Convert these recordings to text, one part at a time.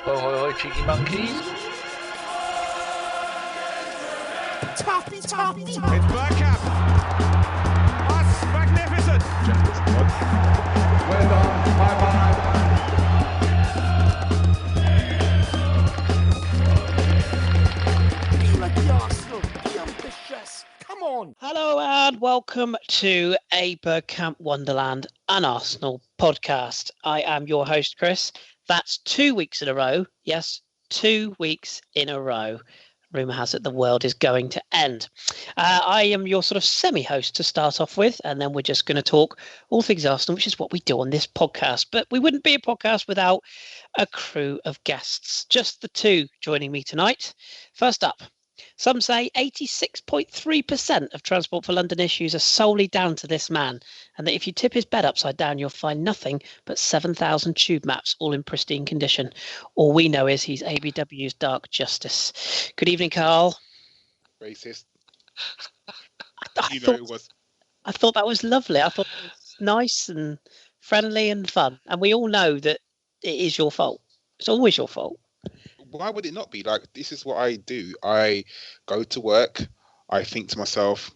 Ho, ho, ho, cheeky monkeys. Toppy. It's Bergkamp. That's magnificent. Well done. Bye-bye. Be like the Arsenal. Be ambitious. Come on. Hello and welcome to a Bergkamp Wonderland, an Arsenal podcast. I am your host, Kris. That's 2 weeks in a row. Yes, 2 weeks in a row. Rumour has it the world is going to end. I am your sort of semi-host to start off with, and then we're just going to talk all things Arsenal, which is what we do on this podcast. But we wouldn't be a podcast without a crew of guests. Just the two joining me tonight. First up, some say 86.3% of Transport for London issues are solely down to this man, and that if you tip his bed upside down, you'll find nothing but 7,000 tube maps, all in pristine condition. All we know is he's ABW's Dark Justice. Good evening, Karl. Racist. I thought that was lovely. I thought it was nice and friendly and fun. And we all know that it is your fault. It's always your fault. Why would it not be? Like, this is what I do. I go to work. I think to myself,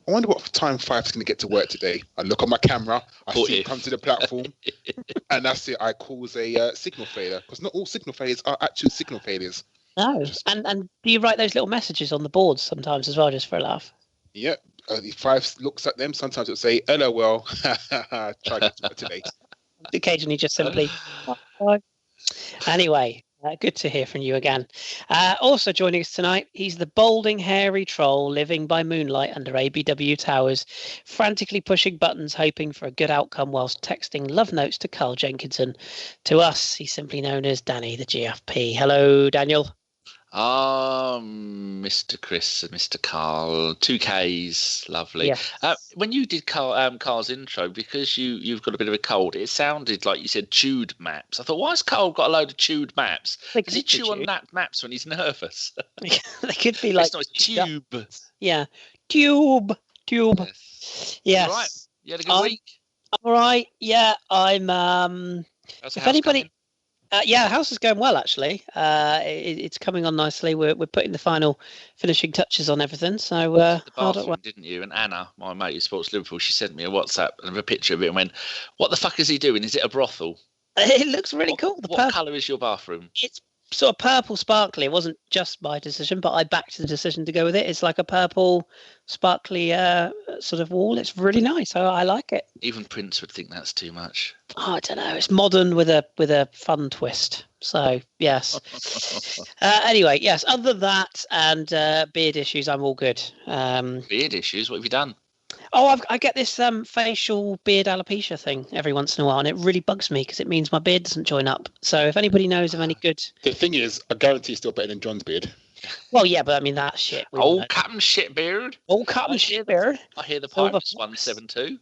I wonder what time Five's going to get to work today. I look on my camera. I see him come to the platform. And that's it. I cause a signal failure. Because not all signal failures are actual signal failures. No. And do you write those little messages on the boards sometimes as well, just for a laugh? Yep. If Five looks at them, sometimes it'll say, hello, well, try to get to work today. Occasionally just simply, Anyway. Good to hear from you again. Also joining us tonight, he's the balding, hairy troll living by moonlight under ABW towers, frantically pushing buttons, hoping for a good outcome whilst texting love notes to Carl Jenkinson. To us, he's simply known as Danny, the GFP. Hello, Daniel. Mr. Kris and Mr. Karl, 2Ks, lovely. Yeah. When you did Karl's intro, because you've got a bit of a cold, it sounded like you said chewed maps. I thought, why has Karl got a load of chewed maps? Does he chew on maps when he's nervous? They could be like it's not tube. Yeah, tube. Yes. Right. You had a good week. All right. Yeah, I'm. If anybody. Yeah, the house is going well, actually. It's coming on nicely. We're putting the final finishing touches on everything. So the bathroom, didn't you? And Anna, my mate who supports Liverpool, she sent me a WhatsApp and a picture of it and went, "What the fuck is he doing? Is it a brothel?" It looks really cool. What colour is your bathroom? It's sort of purple sparkly. It wasn't just my decision, but I backed the decision to go with it. It's like a purple sparkly sort of wall. It's really nice. I like it. Even Prince would think that's too much. Oh, I don't know. It's modern with a fun twist. So yes. Anyway, yes. Other than that and beard issues, I'm all good. Beard issues? What have you done? Oh, I get this facial beard alopecia thing every once in a while, and it really bugs me because it means my beard doesn't join up. So if anybody knows of any good... The thing is, I guarantee it's still better than John's beard. Well, yeah, but I mean, that's shit. Old Captain Shitbeard. Old Captain Shitbeard. I hear the Pirates 172.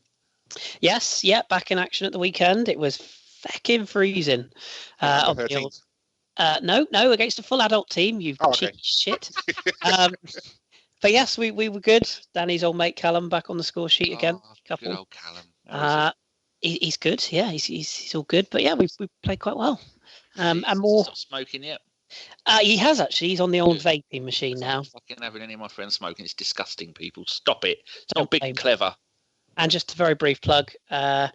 Yes, yeah, back in action at the weekend. It was fucking freezing. On the old... No, against a full adult team, you cheeky shit. But yes, we were good. Danny's old mate Callum back on the score sheet again. Good old Callum. He's good. Yeah, he's all good. But yeah, we played quite well. And more. Stop smoking yet? He has actually. He's on the old vaping machine now. Fucking having any of my friends smoking. It's disgusting. People, stop it. It's not big and clever. And just a very brief plug. At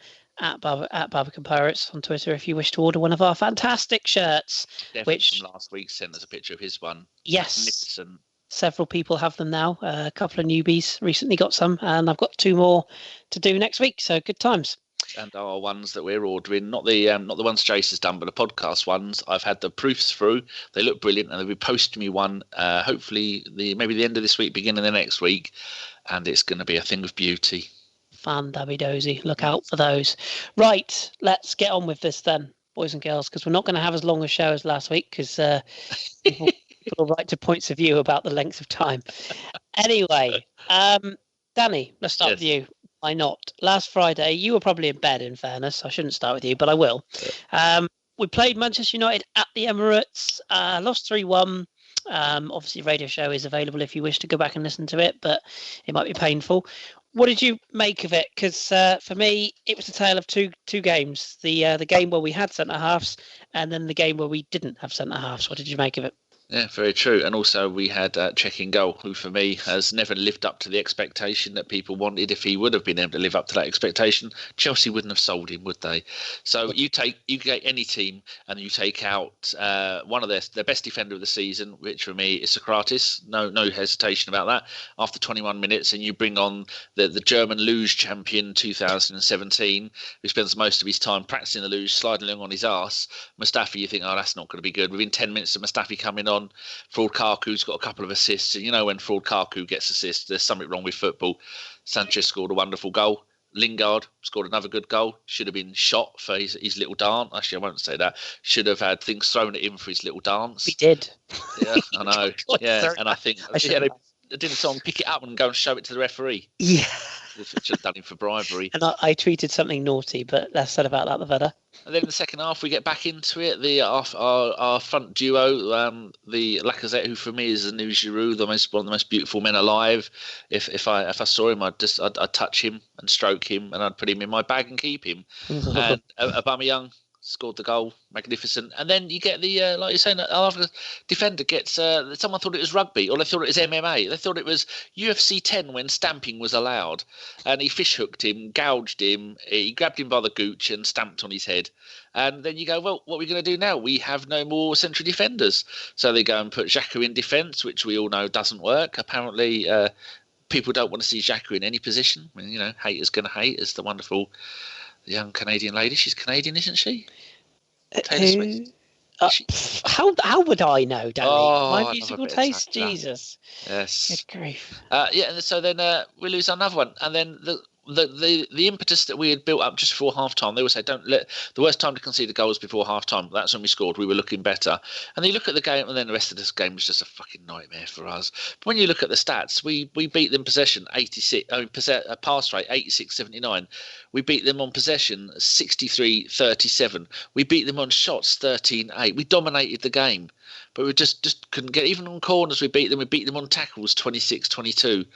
Barbican Pirates on Twitter, if you wish to order one of our fantastic shirts, which from last week sent us a picture of his one. Yes. Magnificent. Several people have them now. A couple of newbies recently got some, and I've got 2 more to do next week. So good times. And our ones that we're ordering, not the ones Jace has done, but the podcast ones. I've had the proofs through. They look brilliant, and they'll be posting me one. Hopefully, maybe the end of this week, beginning of the next week, and it's going to be a thing of beauty. Fun, dabby dozy. Look out for those. Right, let's get on with this then, boys and girls, because we're not going to have as long a show as last week because. People right to points of view about the length of time. Anyway, Danny, let's start with you. Why not? Last Friday, you were probably in bed, in fairness. I shouldn't start with you, but I will. We played Manchester United at the Emirates, lost 3-1. Obviously, the radio show is available if you wish to go back and listen to it, but it might be painful. What did you make of it? Because for me, it was a tale of two games. The game where we had centre halves, and then the game where we didn't have centre halves. What did you make of it? Yeah, very true. And also we had Cech in goal, who for me has never lived up to the expectation that people wanted. If he would have been able to live up to that expectation, Chelsea wouldn't have sold him, would they? So you get any team and you take out one of their best defender of the season, which for me is Socrates. No hesitation about that. After 21 minutes, and you bring on the German luge champion 2017, who spends most of his time practicing the luge, sliding along on his arse. Mustafi, you think, oh, that's not going to be good. Within 10 minutes of Mustafi coming on, Fraud Karku's got a couple of assists. And you know, when Fraud Karku gets assists, there's something wrong with football. Sanchez scored a wonderful goal. Lingard scored another good goal. Should have been shot for his little dance. Actually, I won't say that. Should have had things thrown at him for his little dance. We did. Yeah, I know. Yeah, and I think they didn't someone pick it up and go and show it to the referee. Yeah. Should have done him for bribery. And I tweeted something naughty, but less said about that, the better. And then in the second half, we get back into it. Our front duo, the Lacazette, who for me is the new Giroud, one of the most beautiful men alive. If I saw him, I'd touch him and stroke him, and I'd put him in my bag and keep him. And Aubameyang scored the goal, magnificent. And then you get the like you're saying, the defender gets someone thought it was rugby, or they thought it was MMA. They thought it was UFC 10 when stamping was allowed, and he fish hooked him, gouged him, he grabbed him by the gooch and stamped on his head. And then you go, well, what are we going to do now? We have no more central defenders, so they go and put Xhaka in defence, which we all know doesn't work. Apparently people don't want to see Xhaka in any position. I mean, you know, haters going to hate, as the wonderful young Canadian lady. She's Canadian, isn't she? Taylor Swift. How would I know, Danny? My musical taste? Exactly. Jesus. Yes. Good grief. Yeah, and so then we lose another one. And then the impetus that we had built up just before half-time, they always say, don't let the worst time to concede the goals before half-time. That's when we scored. We were looking better. And you look at the game, and then the rest of this game was just a fucking nightmare for us. But when you look at the stats, we beat them possession 86, pass rate 86-79. We beat them on possession 63-37. We beat them on shots 13-8. We dominated the game, but we just couldn't get, even on corners. We beat them on tackles 26-22.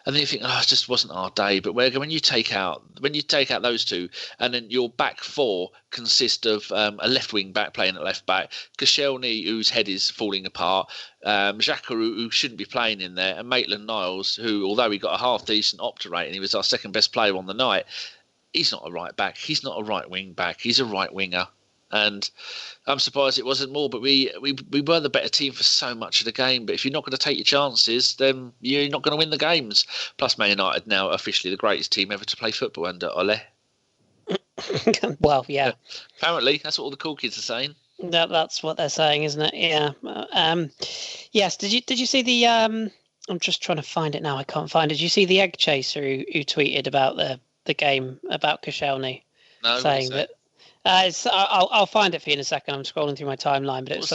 And then you think, it just wasn't our day. But when you take out those two, and then your back four consist of a left wing back playing at left back, Koscielny, whose head is falling apart, Xhaka, who shouldn't be playing in there, and Maitland-Niles, who, although he got a half decent Opta rating, he was our second best player on the night. He's not a right back. He's not a right wing back. He's a right winger. And I'm surprised it wasn't more, but we were the better team for so much of the game. But if you're not going to take your chances, then you're not going to win the games. Plus, Man United now officially the greatest team ever to play football under Ole. Well, yeah. Apparently, that's what all the cool kids are saying. That's what they're saying, isn't it? Yeah. Yes. Did you see the? I'm just trying to find it now. I can't find it. Did you see the egg chaser who tweeted about the game about Koscielny? No, saying that. I'll find it for you in a second. I'm scrolling through my timeline, but it was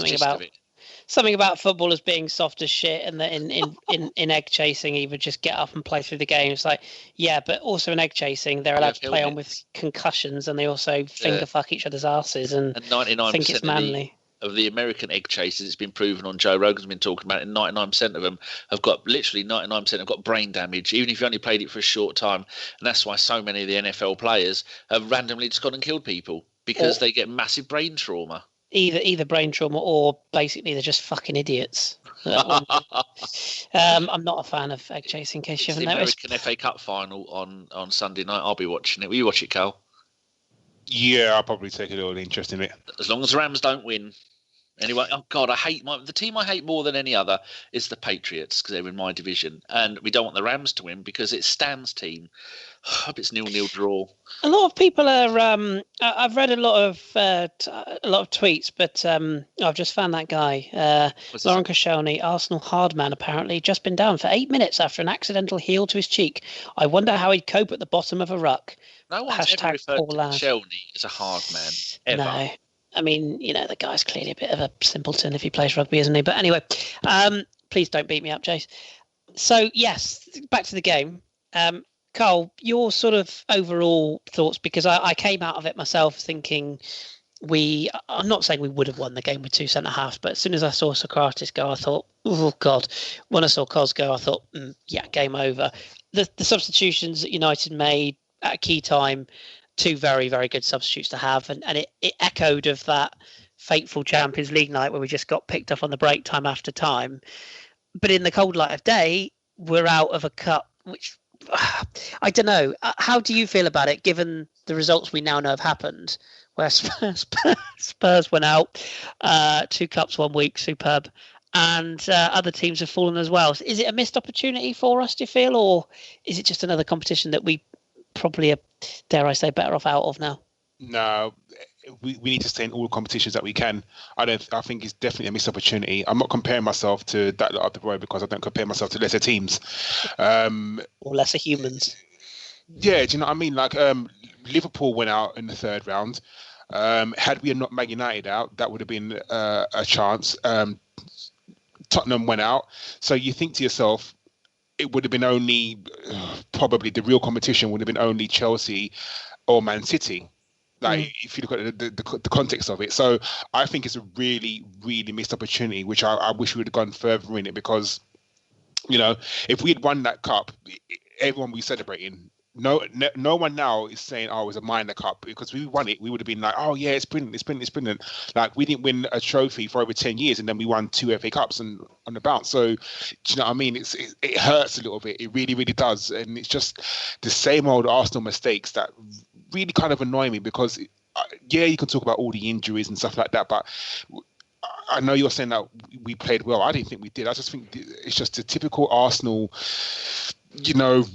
something about footballers being soft as shit, and that in egg chasing, he would just get up and play through the game. It's like, yeah, but also in egg chasing, they're allowed to play on with concussions, and they also finger fuck each other's asses and 99% think it's manly. Of the American egg chasers, it's been proven on Joe Rogan's been talking about it, and 99% of them have got, literally 99% have got brain damage, even if you only played it for a short time. And that's why so many of the NFL players have randomly just gone and killed people, because they get massive brain trauma. Either brain trauma, or basically they're just fucking idiots. I'm not a fan of egg chasing, in case you haven't noticed. The American FA Cup final on Sunday night. I'll be watching it. Will you watch it, Carl? Yeah, I'll probably take a little interest in it. As long as the Rams don't win. Anyway, oh God, the team I hate more than any other is the Patriots, because they're in my division, and we don't want the Rams to win because it's Stan's team. I hope it's 0-0 draw. A lot of people are. I've read a lot of tweets, but I've just found that guy, Laurent Koscielny, Arsenal hardman, apparently just been down for 8 minutes after an accidental heel to his cheek. I wonder how he'd cope at the bottom of a ruck. No one's ever referred to Koscielny as a hard man, ever. No. I mean, the guy's clearly a bit of a simpleton if he plays rugby, isn't he? But anyway, please don't beat me up, Jace. So, yes, back to the game. Karl, your sort of overall thoughts, because I came out of it myself thinking I'm not saying we would have won the game with two centre-halves, but as soon as I saw Socrates go, I thought, oh, God. When I saw Kos go, I thought, yeah, game over. the substitutions that United made at a key time, 2 very, very good substitutes to have. And it echoed of that fateful Champions League night where we just got picked up on the break time after time. But in the cold light of day, we're out of a cup, which I don't know. How do you feel about it, given the results we now know have happened, where Spurs went out, 2 cups 1 week, superb, and other teams have fallen as well. Is it a missed opportunity for us, do you feel, or is it just another competition that we probably are, dare I say, better off out of now? No, we need to stay in all competitions that we can. I think it's definitely a missed opportunity. I'm not comparing myself to that lot up the road because I don't compare myself to lesser teams. Or lesser humans. Yeah, do you know what I mean? Like Liverpool went out in the 3rd round. Had we not Man United out, that would have been a chance. Tottenham went out. So you think to yourself, it would have been only, probably the real competition would have been only Chelsea or Man City. Like, if you look at the context of it. So I think it's a really, really missed opportunity, which I wish we would have gone further in it because, if we had won that cup, everyone would be celebrating. No one now is saying, oh, it was a minor cup, because we won it. We would have been like, oh yeah, it's brilliant. Like, we didn't win a trophy for over 10 years and then we won 2 FA Cups and on the bounce. So, do you know what I mean? It hurts a little bit. It really, really does. And it's just the same old Arsenal mistakes that really kind of annoy me because, you can talk about all the injuries and stuff like that, but I know you're saying that we played well. I didn't think we did. I just think it's just a typical Arsenal,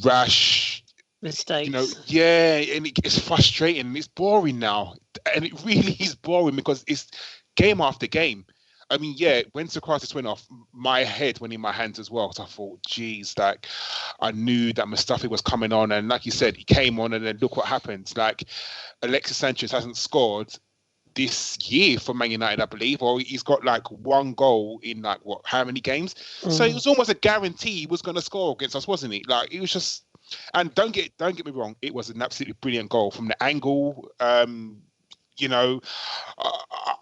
rash mistakes. And it's frustrating. It's boring now, and it really is boring because it's game after game. I mean, when Socrates went off, my head went in my hands as well. So I thought, geez, like, I knew that Mustafi was coming on. And like you said, he came on and then look what happened. Like, Alexis Sanchez hasn't scored this year for Man United, I believe, or he's got like 1 goal in like, how many games? So it was almost a guarantee he was going to score against us, wasn't it? Like, it was just, and don't get me wrong, it was an absolutely brilliant goal from the angle.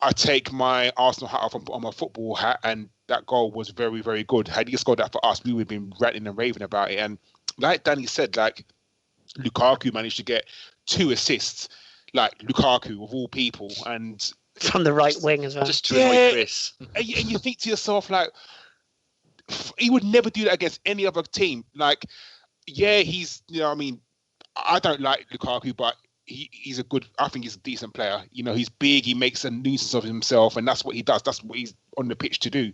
I take my Arsenal hat off on my football hat, and that goal was very, very good. Had he scored that for us, we would have been ranting and raving about it. And like Danny said, like, Lukaku managed to get 2 assists, like Lukaku of all people, and from the right wing as well. Just to annoy Kris. And you think to yourself, like, he would never do that against any other team. Like, he's, I don't like Lukaku, but he's I think he's a decent player. He's big, he makes a nuisance of himself, and that's what he does. That's what he's on the pitch to do.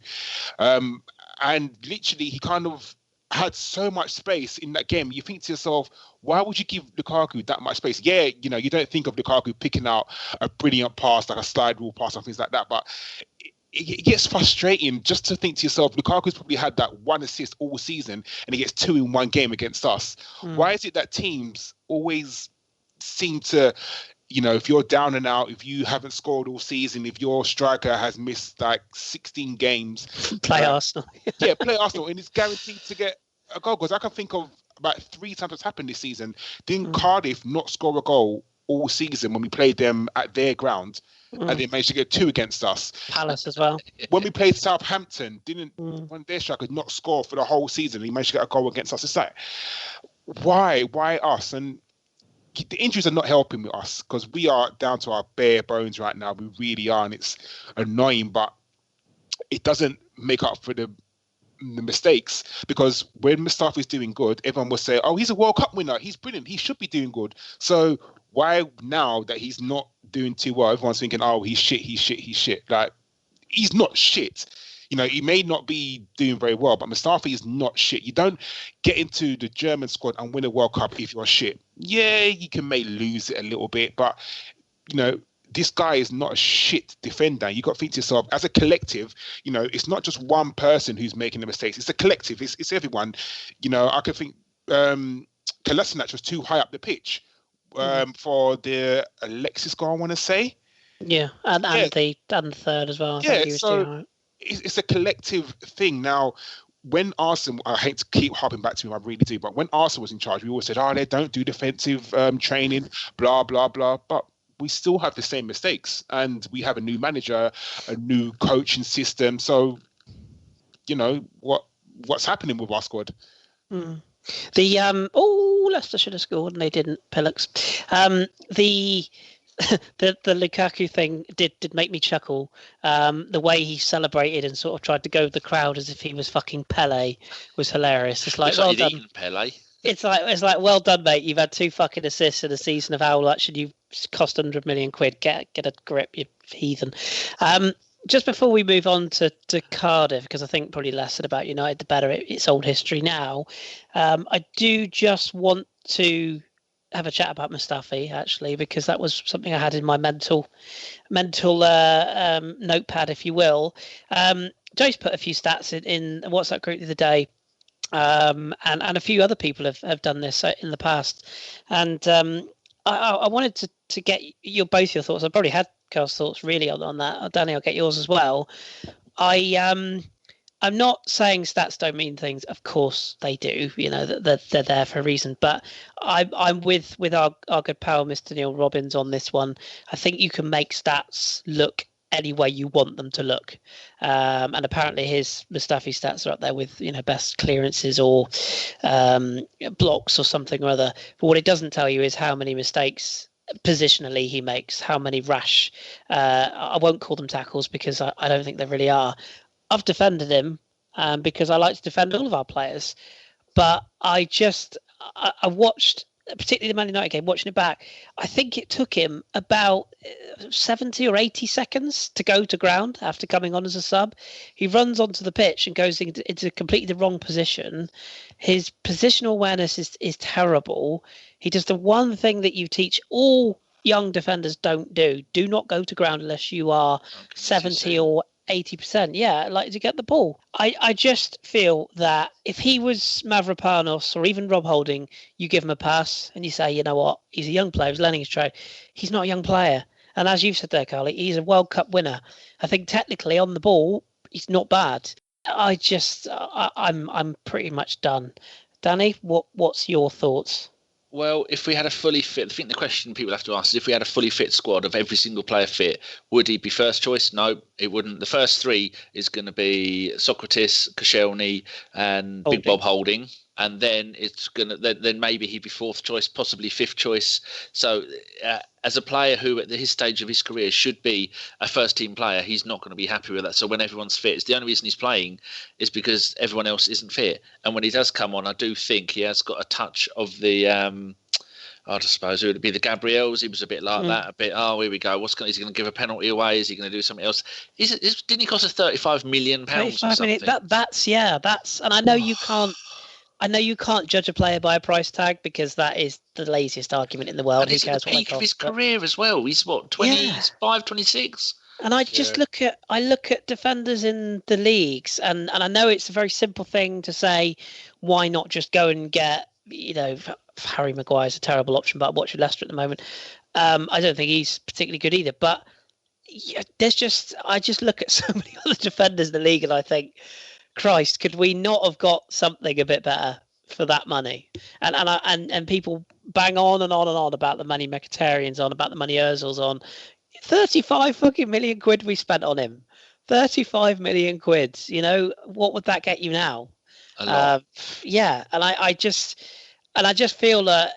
And literally, he kind of had so much space in that game. You think to yourself, why would you give Lukaku that much space? You don't think of Lukaku picking out a brilliant pass, like a slide rule pass or things like that, but it gets frustrating just to think to yourself, Lukaku's probably had that 1 assist all season and he gets 2 in 1 game against us. Why is it that teams always seem to, if you're down and out, if you haven't scored all season, if your striker has missed like 16 games, play Arsenal. Play Arsenal, and it's guaranteed to get a goal. Because I can think of about 3 times it's happened this season. Didn't Cardiff not score a goal all season when we played them at their ground, and they managed to get 2 against us? Palace as well. When we played Southampton, didn't one of their strikers not score for the whole season? He managed to get a goal against us. It's like, why us? And the injuries are not helping with us because we are down to our bare bones right now. We really are, and it's annoying, but it doesn't make up for the mistakes, because when Mustafi is doing good, everyone will say, oh, he's a World Cup winner, he's brilliant, he should be doing good. So why now that he's not doing too well, everyone's thinking, oh, he's shit. Like, he's not shit. He may not be doing very well, but Mustafi is not shit. You don't get into the German squad and win a World Cup if you're shit. Yeah, you may lose it a little bit, but, this guy is not a shit defender. You got to think to yourself, as a collective, it's not just one person who's making the mistakes. It's a collective. It's everyone. I could think Kolasinac was too high up the pitch for the Alexis goal, I want to say. Yeah, and the 3rd as well. I think he was too high. It's a collective thing. Now, when Arsenal, I hate to keep harping back to him, I really do, but when Arsenal was in charge, we always said, they don't do defensive training, blah, blah, blah. But we still have the same mistakes, and we have a new manager, a new coaching system. So, what's happening with our squad? Leicester should have scored and they didn't. Pillocks. The Lukaku thing did make me chuckle. The way he celebrated and sort of tried to go with the crowd as if he was fucking Pele was hilarious. It's like, well done, Pele. It's like, well done, mate. You've had 2 fucking assists in a season of how much, and you've cost 100 million quid. Get a grip, you heathen. Just before we move on to Cardiff, because I think probably less about United, the better. It's old history now. I do just want to have a chat about Mustafi, actually, because that was something I had in my mental notepad, if you will. Joe's put a few stats in the WhatsApp group the other day, and a few other people have done this in the past. And I wanted to get both your thoughts. I probably had Carl's thoughts really on that. Danny, I'll get yours as well. I'm not saying stats don't mean things. Of course they do. They're there for a reason. But I'm with our good pal, Mr. Neil Robbins, on this one. I think you can make stats look any way you want them to look. And apparently his Mustafi stats are up there with, best clearances or blocks or something or other. But what it doesn't tell you is how many mistakes positionally he makes, how many rash, I won't call them tackles because I don't think they really are. I've defended him because I like to defend all of our players. But I watched, particularly the Man United game, watching it back, I think it took him about 70 or 80 seconds to go to ground after coming on as a sub. He runs onto the pitch and goes into completely the wrong position. His positional awareness is terrible. He does the one thing that you teach all young defenders don't do. Do not go to ground unless you are 70 or 80%, to get the ball. I just feel that if he was Mavropanos or even Rob Holding, you give him a pass and you say, you know what, he's a young player, he's learning his trade. He's not a young player. And as you've said there, Carly, he's a World Cup winner. I think technically on the ball, he's not bad. I'm pretty much done. Danny, what's your thoughts? Well, if we had a fully fit, I think the question people have to ask is if we had a fully fit squad of every single player fit, would he be first choice? No, it wouldn't. The first 3 is going to be Socrates, Koscielny, and Big Bob Holding. And then it's then maybe he'd be 4th choice, possibly 5th choice. So as a player who at his stage of his career should be a first team player, he's not going to be happy with that. So when everyone's fit, it's the only reason he's playing is because everyone else isn't fit. And when he does come on, I do think he has got a touch of the I suppose it would be the Gabriels. He was a bit like that, a bit. Oh, here we go. Is he going to give a penalty away? Is he going to do something else? Didn't he cost us £35 million or something? That's and I know you can't. I know you can't judge a player by a price tag because that is the laziest argument in the world. And who cares what they cost? Peak of his career as well. He's what, 25, 26. And I just look at defenders in the leagues, and I know it's a very simple thing to say, why not just go and get, Harry Maguire's a terrible option, but I'm watching Leicester at the moment. I don't think he's particularly good either. But I just look at so many other defenders in the league, and I think, Christ, could we not have got something a bit better for that money? And people bang on and on and on about the money Mkhitaryan's on, about the money Ozil's on. 35 fucking million quid we spent on him. 35 million quid. What would that get you now? A lot. And I just feel that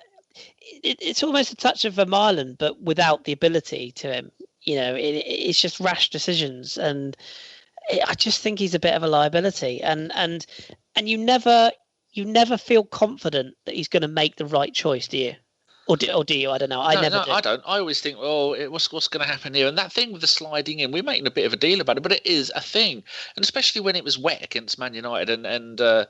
it's almost a touch of Vermaelen, but without the ability to him. It's just rash decisions, and I just think he's a bit of a liability, and you never feel confident that he's going to make the right choice, do you? Or do you? I don't know. I never do. I don't. I always think, what's going to happen here? And that thing with the sliding in, we're making a bit of a deal about it, but it is a thing. And especially when it was wet against Man United and the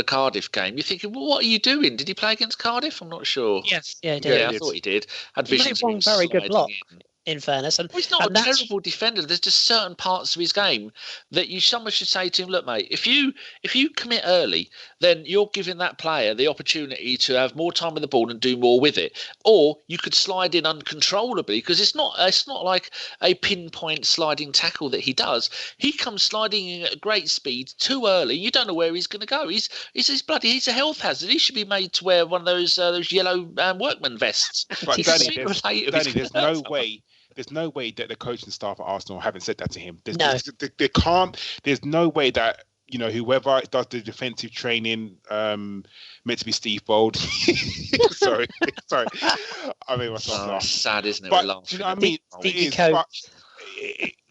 Cardiff game, you're thinking, well, what are you doing? Did he play against Cardiff? I'm not sure. Yes, yeah, he did. Yeah, I thought he did. Had visions of him very good block. In fairness, and he's not a terrible defender. There's just certain parts of his game that someone should say to him, look, mate, if you commit early, then you're giving that player the opportunity to have more time with the ball and do more with it. Or you could slide in uncontrollably, because it's not like a pinpoint sliding tackle that he does. He comes sliding in at great speed too early. You don't know where he's going to go. He's a health hazard. He should be made to wear one of those yellow workman vests. But Danny, there's no way. There's no way that the coaching staff at Arsenal haven't said that to him. There's no way that you know, whoever does the defensive training, meant to be Steve Bold. sorry, I made myself laugh. Sad, isn't it? But do you know what I mean? It is, but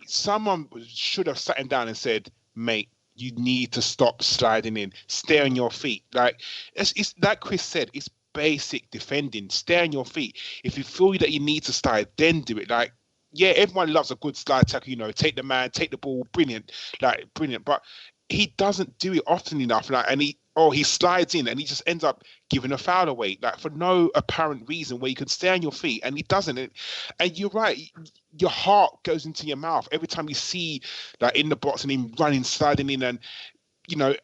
someone should have sat him down and said, mate, you need to stop sliding in. Stay on your feet. Like it's like Kris said, it's basic defending. Stay on your feet. If you feel that you need to slide, then do it. Like, yeah, everyone loves a good slide tackle, you know, take the man, take the ball, brilliant. But he doesn't do it often enough. Like, and he slides in and he just ends up giving a foul away, like for no apparent reason, where you could stay on your feet, and he doesn't. And you're right, your heart goes into your mouth every time you see like in the box and him running, sliding in, and you know,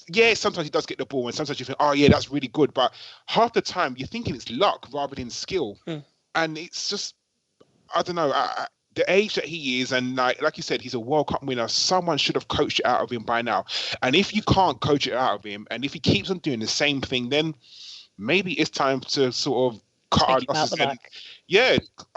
yeah, sometimes he does get the ball, and sometimes you think, oh yeah, that's really good, but half the time you're thinking it's luck rather than skill, and it's just, I don't know. The age that he is, and like you said, he's a World Cup winner. Someone should have coached it out of him by now. And if you can't coach it out of him, and if he keeps on doing the same thing, then maybe it's time to sort of cut our losses. I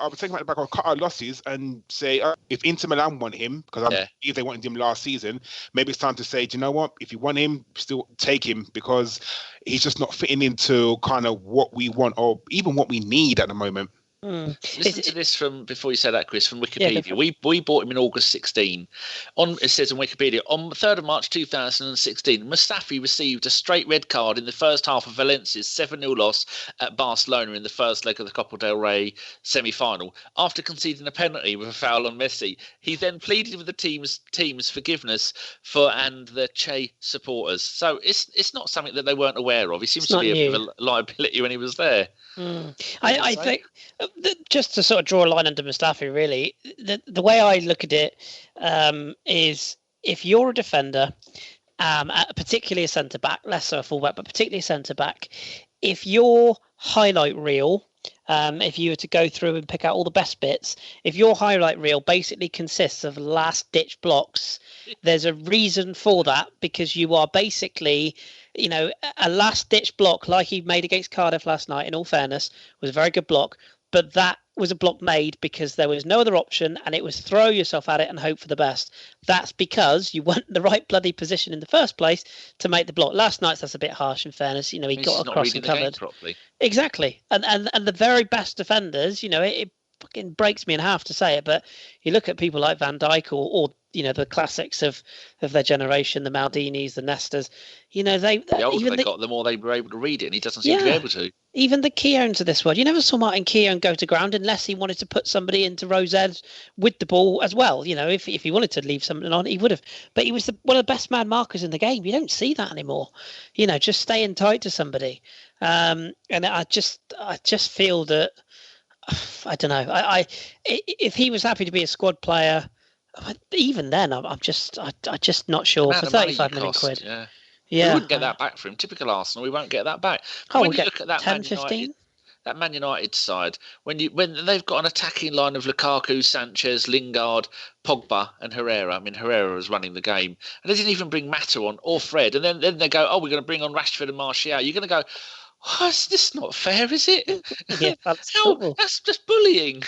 would take him out the back or cut our losses and say, if Inter Milan want him, because I believe they wanted him last season, maybe it's time to say, do you know what? If you want him, still take him, because he's just not fitting into kind of what we want or even what we need at the moment. Listen to this from, before you say that, Kris, from Wikipedia. We bought him in August 16. It says on Wikipedia, on 3rd of March 2016, Mustafi received a straight red card in the first half of Valencia's 7-0 loss at Barcelona in the first leg of the Copa del Rey semi-final. After conceding a penalty with a foul on Messi, he then pleaded with the team's forgiveness and the Che supporters. So it's not something that they weren't aware of. He seems to be a bit of a liability when he was there. I think, just to sort of draw a line under Mustafi, really, the way I look at it is, if you're a defender, particularly a centre-back, less so a full-back, but particularly a centre-back, if your highlight reel, if you were to go through and pick out all the best bits, if your highlight reel basically consists of last-ditch blocks, there's a reason for that, because you are basically, you know, a last-ditch block like he made against Cardiff last night, in all fairness, was a very good block, but that was a block made because there was no other option, and it was throw yourself at it and hope for the best. That's because you weren't in the right bloody position in the first place to make the block. Last night's, that's a bit harsh, in fairness. You know, he got across and covered. Exactly. And the very best defenders, you know, it fucking breaks me in half to say it, but you look at people like Van Dijk or you know, the classics of their generation, the Maldinis, the Nestas, you know, the older they got, the more they were able to read it, and he doesn't seem to be able to. Even the Keowns of this world, you never saw Martin Keown go to ground unless he wanted to put somebody into Rose Ed with the ball as well. You know, if he wanted to leave something on, he would have. But he was one of the best man markers in the game. You don't see that anymore. You know, just staying tight to somebody. And I just feel that, I don't know. If he was happy to be a squad player, even then, I'm just not sure. For 35 million quid. We wouldn't get that back for him. Typical Arsenal, we won't get that back. But when you look at that 10, 15? That Man United side, when they've got an attacking line of Lukaku, Sanchez, Lingard, Pogba, and Herrera. I mean, Herrera was running the game, and they didn't even bring Mata on or Fred. And then they go, "Oh, we're going to bring on Rashford and Martial." You're going to go, "Oh, this is not fair, is it?" Yeah, that's just bullying.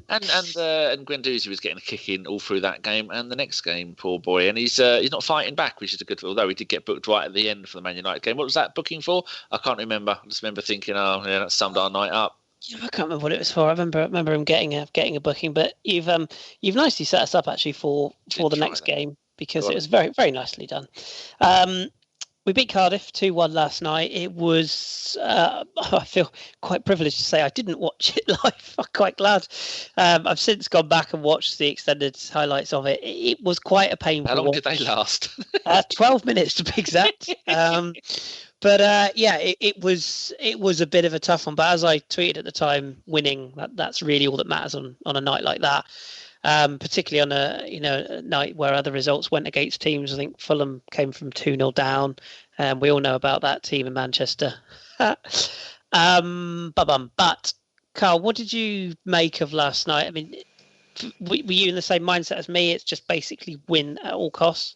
and Guendouzi was getting a kick in all through that game and the next game, poor boy. And he's not fighting back, which is a good. Although he did get booked right at the end for the Man United game. What was that booking for? I can't remember. I just remember thinking, oh yeah, that summed our night up. Yeah, I can't remember what it was for. I remember him getting a booking. But you've nicely set us up actually for the next game, because it was very, very nicely done. We beat Cardiff 2-1 last night. It was, I feel quite privileged to say I didn't watch it live. I'm quite glad. I've since gone back and watched the extended highlights of it. It was quite a painful. How long did they last? 12 minutes to be exact. But it was a bit of a tough one. But as I tweeted at the time, winning, that's really all that matters on a night like that. Particularly on a night where other results went against teams. I think Fulham came from 2-0 down. We all know about that team in Manchester. But Karl, what did you make of last night? I mean, were you in the same mindset as me? It's just basically win at all costs.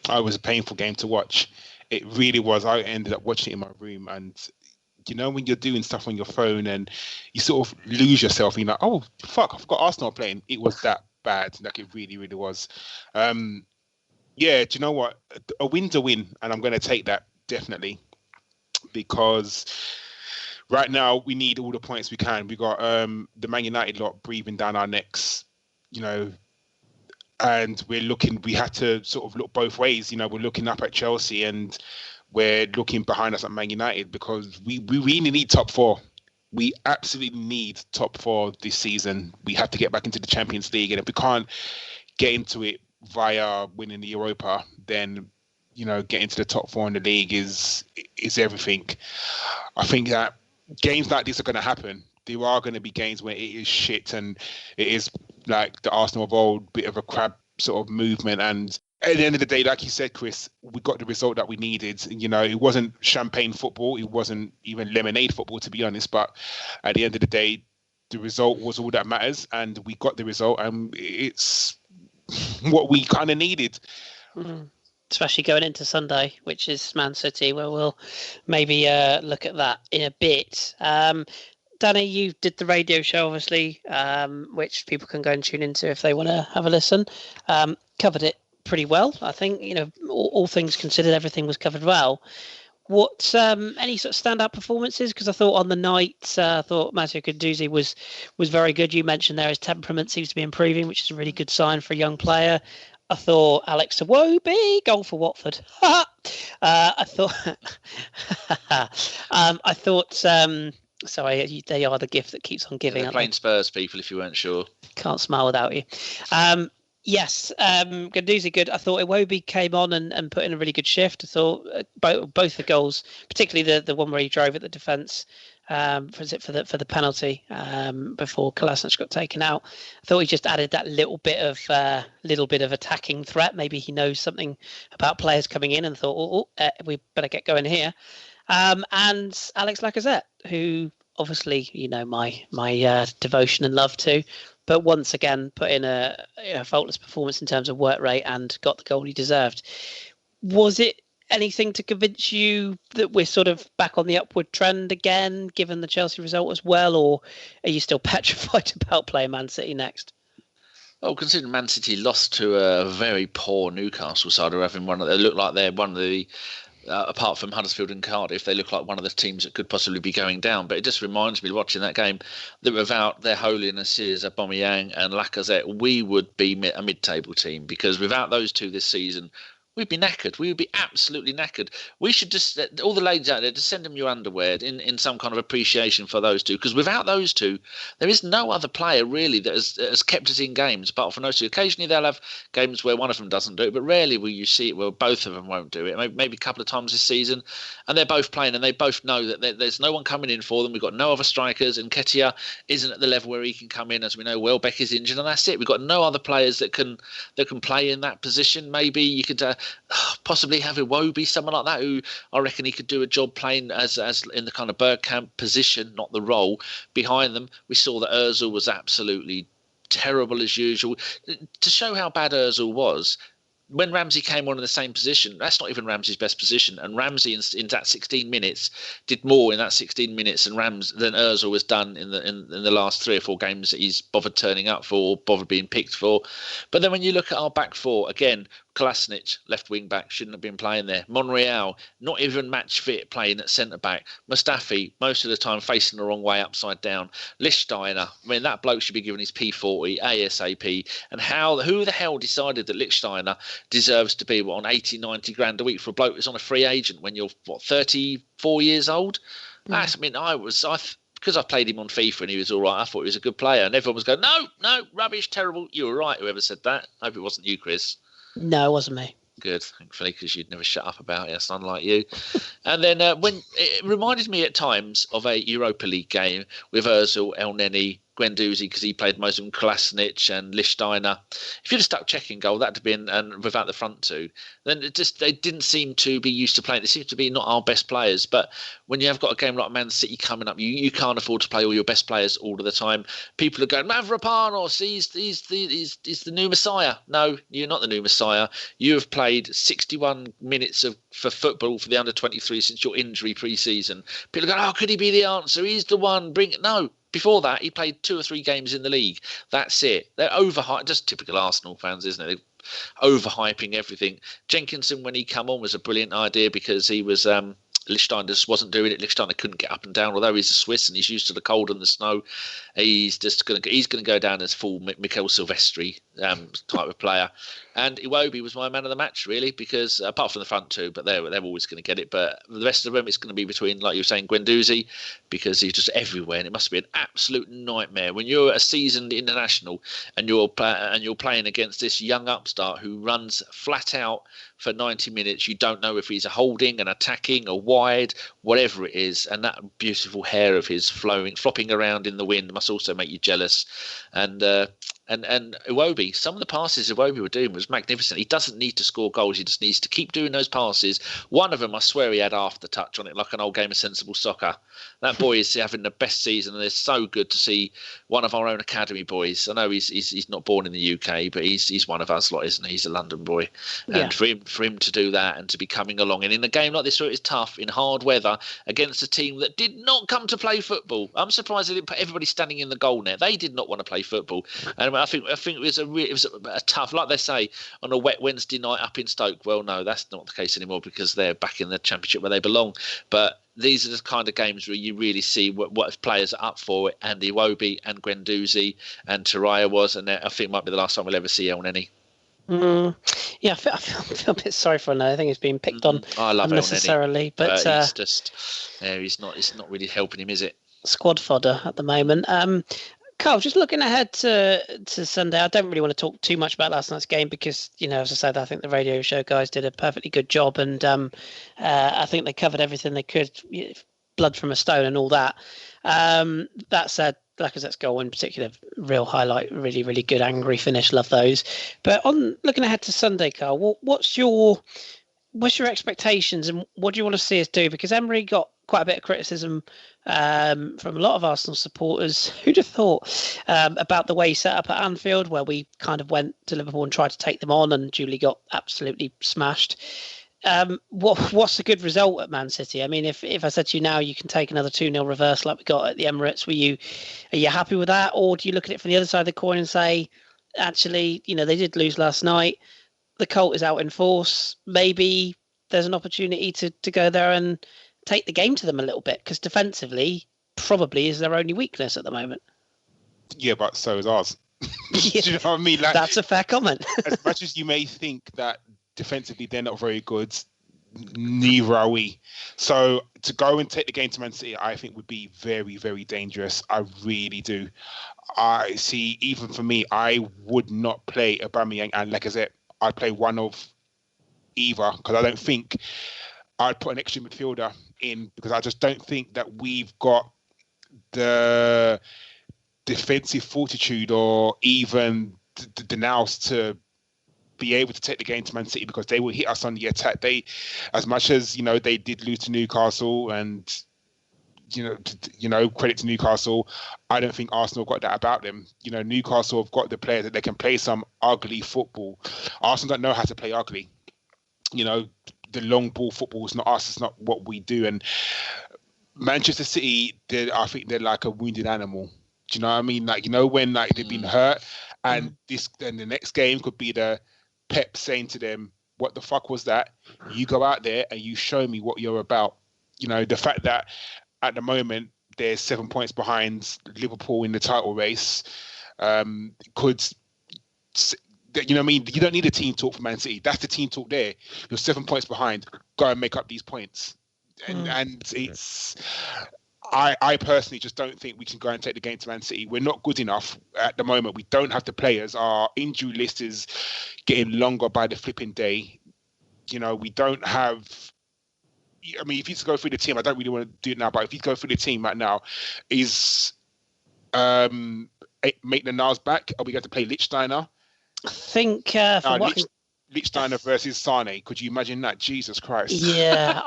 It was a painful game to watch. It really was. I ended up watching it in my room, and you know, when you're doing stuff on your phone and you sort of lose yourself, you're like, oh, fuck, I've got Arsenal playing. It was that bad. Like, it really, really was. Yeah, do you know what? A win's a win, and I'm going to take that definitely, because right now we need all the points we can. We got the Man United lot breathing down our necks, you know, and we had to sort of look both ways. You know, we're looking up at Chelsea and we're looking behind us at Man United, because we really need top four. We absolutely need top four this season. We have to get back into the Champions League, and if we can't get into it via winning the Europa, then, you know, getting to the top four in the league is everything. I think that games like this are going to happen. There are going to be games where it is shit and it is like the Arsenal of old, bit of a crab sort of movement. And at the end of the day, like you said, Chris, we got the result that we needed. You know, it wasn't champagne football. It wasn't even lemonade football, to be honest. But at the end of the day, the result was all that matters. And we got the result, and it's what we kind of needed. Especially going into Sunday, which is Man City, where we'll maybe look at that in a bit. Danny, you did the radio show, obviously, which people can go and tune into if they want to have a listen. Covered it pretty well, I think. You know, all things considered, everything was covered well. What any sort of standout performances? Because I thought on the night, I thought Matteo Guendouzi was very good. You mentioned there his temperament seems to be improving, which is a really good sign for a young player. I thought Alex Iwobi, goal for Watford. I thought. Sorry, they are the gift that keeps on giving. They're playing Spurs, people, if you weren't sure. Can't smile without you. Yes, Guendouzi good. I thought Iwobi came on and put in a really good shift. I thought both the goals, particularly the one where he drove at the defence, for the penalty before Kolasinac got taken out. I thought he just added that little bit of attacking threat. Maybe he knows something about players coming in and thought, we better get going here. And Alex Lacazette, who obviously, you know, my devotion and love to, but once again put in a faultless performance in terms of work rate and got the goal he deserved. Was it anything to convince you that we're sort of back on the upward trend again, given the Chelsea result as well, or are you still petrified about playing Man City next? Well, considering Man City lost to a very poor Newcastle side, who having they look like they're one of the apart from Huddersfield and Cardiff, they look like one of the teams that could possibly be going down. But it just reminds me, watching that game, that without their holinesses, Aubameyang and Lacazette, we would be a mid-table team. Because without those two this season, we'd be knackered. We would be absolutely knackered. We should just, all the ladies out there, just send them your underwear in some kind of appreciation for those two. Because without those two, there is no other player really that has kept us in games apart from those two. Occasionally they'll have games where one of them doesn't do it, but rarely will you see it where both of them won't do it. Maybe a couple of times this season. And they're both playing and they both know that there's no one coming in for them. We've got no other strikers, and Nketiah isn't at the level where he can come in. As we know, Welbeck is injured, and that's it. We've got no other players that can play in that position. Maybe you could possibly have Iwobi, someone like that, who I reckon he could do a job playing as in the kind of Bergkamp position, not the role. Behind them, we saw that Ozil was absolutely terrible as usual. To show how bad Ozil was, when Ramsey came on in the same position, that's not even Ramsey's best position. And Ramsey in that 16 minutes did more in that 16 minutes than Ozil has done in the last 3 or 4 games that he's bothered turning up for, or bothered being picked for. But then when you look at our back four, again, Kolasinac, left wing back, shouldn't have been playing there. Monreal, not even match fit, playing at centre back. Mustafi, most of the time facing the wrong way, upside down. Lichtsteiner, I mean, that bloke should be given his P40 ASAP. And who the hell decided that Lichtsteiner deserves to be on 80, 90 grand a week for a bloke who's on a free agent when you're 34 years old? That's, I mean, because I played him on FIFA and he was all right, I thought he was a good player, and everyone was going, no, rubbish, terrible. You were right, whoever said that. I hope it wasn't you, Kris. No, it wasn't me. Good, thankfully, because you'd never shut up about it. It's unlike you. And then when it reminded me at times of a Europa League game with Ozil, El Neni, Guendouzi, because he played most of them, Kolasinac and Lichtsteiner. If you'd have stuck checking goal, that'd have been, and without the front two, then they didn't seem to be used to playing. They seem to be not our best players. But when you have got a game like Man City coming up, you can't afford to play all your best players all of the time. People are going, Mavropanos, he's the new Messiah. No, you're not the new Messiah. You have played 61 minutes for football for the under-23 since your injury pre-season. People are going, could he be the answer? He's the one. Bring it. No. Before that, he played 2 or 3 games in the league. That's it. They're overhyped. Just typical Arsenal fans, isn't it? They're overhyping everything. Jenkinson, when he come on, was a brilliant idea because he was. Lichtsteiner just wasn't doing it. Lichtsteiner couldn't get up and down, although he's a Swiss and he's used to the cold and the snow. He's going to go down as full Mikel Silvestri type of player. And Iwobi was my man of the match, really, because apart from the front two, but they're always going to get it. But the rest of them, it's going to be between, like you were saying, Guendouzi, because he's just everywhere, and it must be an absolute nightmare when you're a seasoned international and you're playing against this young upstart who runs flat out for 90 minutes. You don't know if he's a holding, an attacking, a wide, whatever it is, and that beautiful hair of his flopping around in the wind must also make you jealous. And Iwobi, some of the passes Iwobi were doing was magnificent. He doesn't need to score goals. He just needs to keep doing those passes. One of them, I swear, he had after touch on it, like an old game of sensible soccer. That boy is having the best season, and it's so good to see one of our own academy boys. I know he's not born in the UK, but he's one of us lot, isn't he? He's a London boy, and for him to do that and to be coming along, and in a game like this where it's tough in hard weather against a team that did not come to play football. I'm surprised they didn't put everybody standing in the goal net. They did not want to play football, and I think it was a tough, like they say, on a wet Wednesday night up in Stoke. Well, no, that's not the case anymore because they're back in the Championship where they belong. But these are the kind of games where you really see what players are up for. And Iwobi and Guendouzi and Taraya was, and I think it might be the last time we'll ever see El Neni. Yeah, I feel a bit sorry for him. I think he's being picked on unnecessarily, but he's not really helping him, is it? Squad fodder at the moment. Carl, just looking ahead to Sunday, I don't really want to talk too much about last night's game because, as I said, I think the radio show guys did a perfectly good job, and I think they covered everything they could, blood from a stone and all that. That said, Lacazette's goal in particular, real highlight, really, really good, angry finish, love those. But on looking ahead to Sunday, Carl, what's your expectations and what do you want to see us do? Because Emery got quite a bit of criticism from a lot of Arsenal supporters. Who'd have thought about the way he set up at Anfield, where we kind of went to Liverpool and tried to take them on and duly got absolutely smashed. What's a good result at Man City? I mean, if I said to you now you can take another 2-0 reverse like we got at the Emirates, are you happy with that? Or do you look at it from the other side of the coin and say, actually, they did lose last night. The cult is out in force. Maybe there's an opportunity to go there and take the game to them a little bit, because defensively probably is their only weakness at the moment. Yeah, but so is ours. Yeah, do you know what I mean? Like, that's a fair comment. As much as you may think that defensively they're not very good, neither are we. So to go and take the game to Man City, I think would be very, very dangerous. I really do. I see, even for me, I would not play Aubameyang and Lacazette. I'd play one of either, because I don't think I'd put an extra midfielder in, because I just don't think that we've got the defensive fortitude or even the nous to be able to take the game to Man City, because they will hit us on the attack. They, as much as they did lose to Newcastle, and credit to Newcastle, I don't think Arsenal got that about them. Newcastle have got the players that they can play some ugly football. Arsenal don't know how to play ugly. The long ball football is not us. It's not what we do. And Manchester City, I think they're like a wounded animal. Do you know what I mean? Like, when they've been hurt, and then the next game could be the Pep saying to them, "What the fuck was that? You go out there and you show me what you're about." The fact that at the moment they're 7 points behind Liverpool in the title race could. You know what I mean? You don't need a team talk for Man City. That's the team talk there. You're 7 points behind. Go and make up these points. And it's... I personally just don't think we can go and take the game to Man City. We're not good enough at the moment. We don't have the players. Our injury list is getting longer by the flipping day. We don't have... I mean, if you go through the team, I don't really want to do it now, but if you go through the team right now, is Maitland-Niles back? Are we going to play Lichtsteiner? I think Lichtsteiner versus Sane. Could you imagine that? Jesus Christ! Yeah,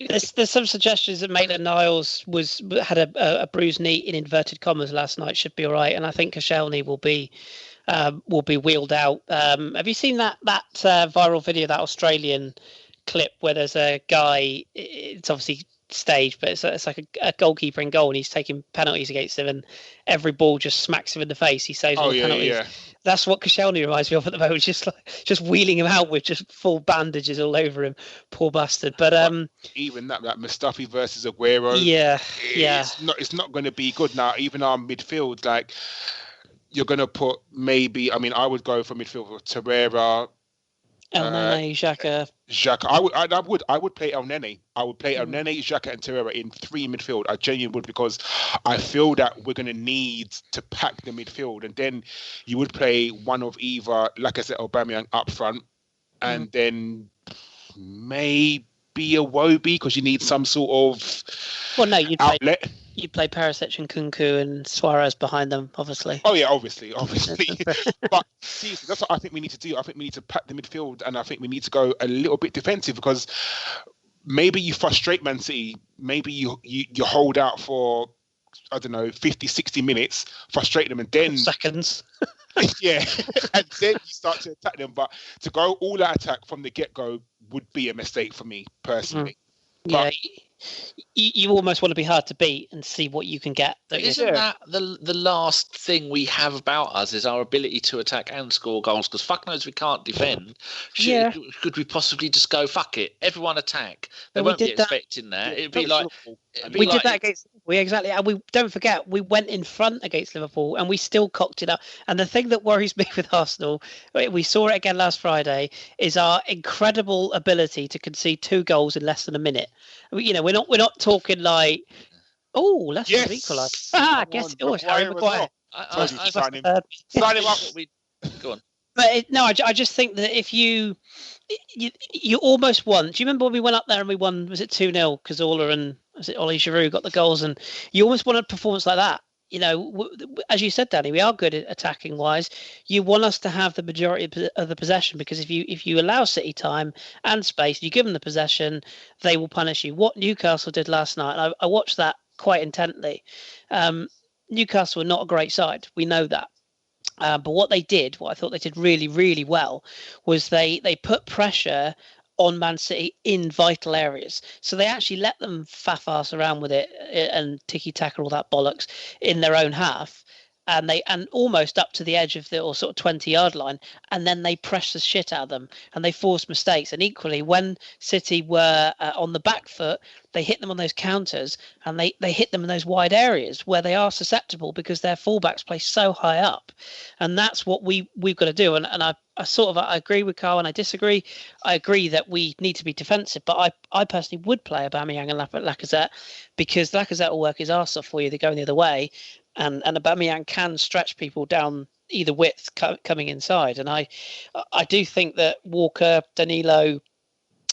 there's some suggestions that Maitland-Niles had a bruised knee in inverted commas last night. Should be all right, and I think Koscielny will be wheeled out. Have you seen that viral video, that Australian clip where there's a guy? It's obviously stage, but it's like a goalkeeper in goal, and he's taking penalties against him, and every ball just smacks him in the face. He saves all the penalties. Yeah. That's what Koscielny reminds me of at the moment. Just wheeling him out with just full bandages all over him, poor bastard. But even that Mustafi versus Aguero, it's not going to be good now. Even our midfield, like you're going to put maybe. I mean, I would go for midfield with Torreira. El Nene, Xhaka. I would play El Nene. I would play El Nene, Xhaka, and Torreira in 3 midfield. I genuinely would, because I feel that we're going to need to pack the midfield, and then you would play one of either, like I said, Aubameyang up front, and then maybe a Wobie, because you need some sort of outlet. You play Perisic and Kunku and Suarez behind them, obviously. Oh yeah, obviously. But seriously, that's what I think we need to do. I think we need to pack the midfield, and I think we need to go a little bit defensive, because maybe you frustrate Man City. Maybe you hold out for, I don't know, 50, 60 minutes, frustrate them, and then seconds. Yeah, and then you start to attack them. But to go all out attack from the get-go would be a mistake for me personally. Yeah. You almost want to be hard to beat and see what you can get. Isn't that the last thing we have about us is our ability to attack and score goals? Because fuck knows we can't defend. Could we possibly just go, fuck it, everyone attack? They won't be expecting that. It'd be like... We did that against Liverpool, exactly. And we don't forget, we went in front against Liverpool and we still cocked it up. And the thing that worries me with Arsenal, we saw it again last Friday, is our incredible ability to concede 2 goals in less than a minute. You know, we're not talking like, let's equalise. Guess it was Harry Maguire. Sign him up. Go on. But I just think that if you almost won. Do you remember when we went up there and we won? Was it 2-0? Cazorla and was it Ollie Giroud got the goals, and you almost want a performance like that. You know, as you said, Danny, we are good at attacking wise. You want us to have the majority of the possession, because if you allow City time and space, you give them the possession, they will punish you. What Newcastle did last night, I watched that quite intently. Newcastle were not a great side. We know that. But what I thought they did really, really well, was they put pressure on Man City in vital areas. So they actually let them faff-ass around with it and ticky-tack all that bollocks in their own half. And almost up to the edge of the, or sort of 20-yard line, and then they pressed the shit out of them and they forced mistakes. And equally, when City were on the back foot, they hit them on those counters, and they hit them in those wide areas where they are susceptible because their fullbacks play so high up. And that's what we've got to do. And I agree with Carl, and I disagree. I agree that we need to be defensive, but I personally would play Aubameyang and Lacazette, because Lacazette will work his arse off for you. They're going the other way. And Aubameyang can stretch people down either width coming inside. And I do think that Walker, Danilo,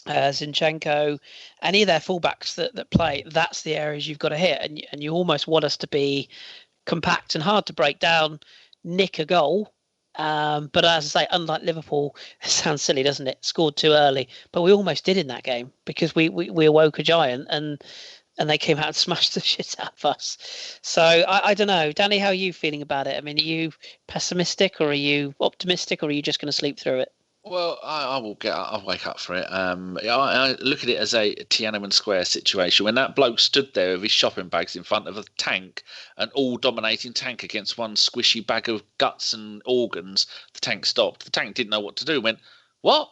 Zinchenko, any of their fullbacks that play, that's the areas you've got to hit. And you almost want us to be compact and hard to break down, nick a goal. But as I say, unlike Liverpool, it sounds silly, doesn't it? Scored too early. But we almost did in that game, because we awoke a giant and they came out and smashed the shit out of us. So I don't know. Danny, how are you feeling about it? I mean, are you pessimistic, or are you optimistic, or are you just going to sleep through it? Well, I will get up. I'll wake up for it. I look at it as a Tiananmen Square situation. When that bloke stood there with his shopping bags in front of a tank, an all-dominating tank against one squishy bag of guts and organs, the tank stopped. The tank didn't know what to do. Went, what?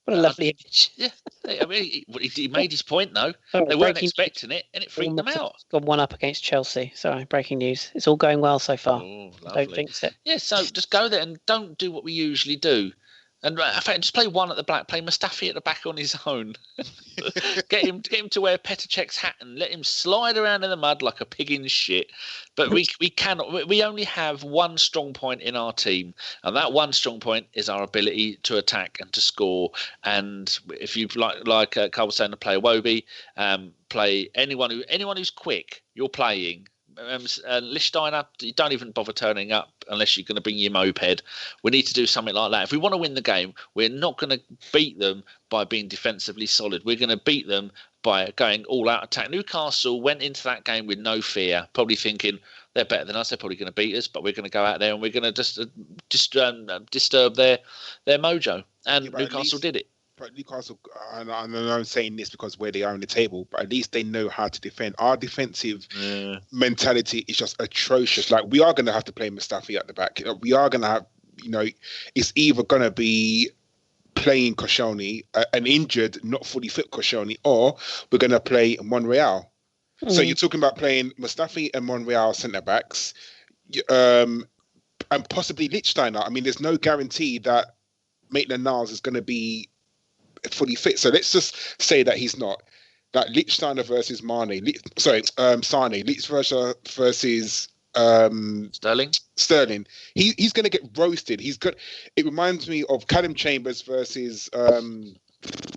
What a lovely image. Yeah, I mean, he made his point, though. They weren't expecting it, and it freaked them out. Got one up against Chelsea. Sorry, breaking news. It's all going well so far. Oh, don't jinx it. Yeah, so just go there and don't do what we usually do. And in fact, just play one at the back. Play Mustafi at the back on his own. get him to wear Petr Cech's hat and let him slide around in the mud like a pig in shit. But we cannot. We only have one strong point in our team, and that one strong point is our ability to attack and to score. And if you like Carl was saying, to play Wobie, play anyone who's quick, you're playing. Lichtsteiner, you don't even bother turning up unless you're going to bring your moped. We need to do something like that. If we want to win the game, we're not going to beat them by being defensively solid. We're going to beat them by going all out attack. Newcastle went into that game with no fear, probably thinking they're better than us, they're probably going to beat us, but we're going to go out there and we're going to just disturb their mojo. And Newcastle did it. but Newcastle, and I'm saying this because where they are in the table, but at least they know how to defend. Our defensive mentality is just atrocious. Like, we are going to have to play Mustafi at the back. We are going to have, it's either going to be playing Koscielny, an injured, not fully fit Koscielny, or we're going to play Monreal. So you're talking about playing Mustafi and Monreal centre backs, and possibly Lichtsteiner. I mean, there's no guarantee that Maitland-Niles is going to be fully fit. So let's just say that he's not. That Lichtsteiner versus Sane. Versus Sterling. He's going to get roasted. It reminds me of Callum Chambers versus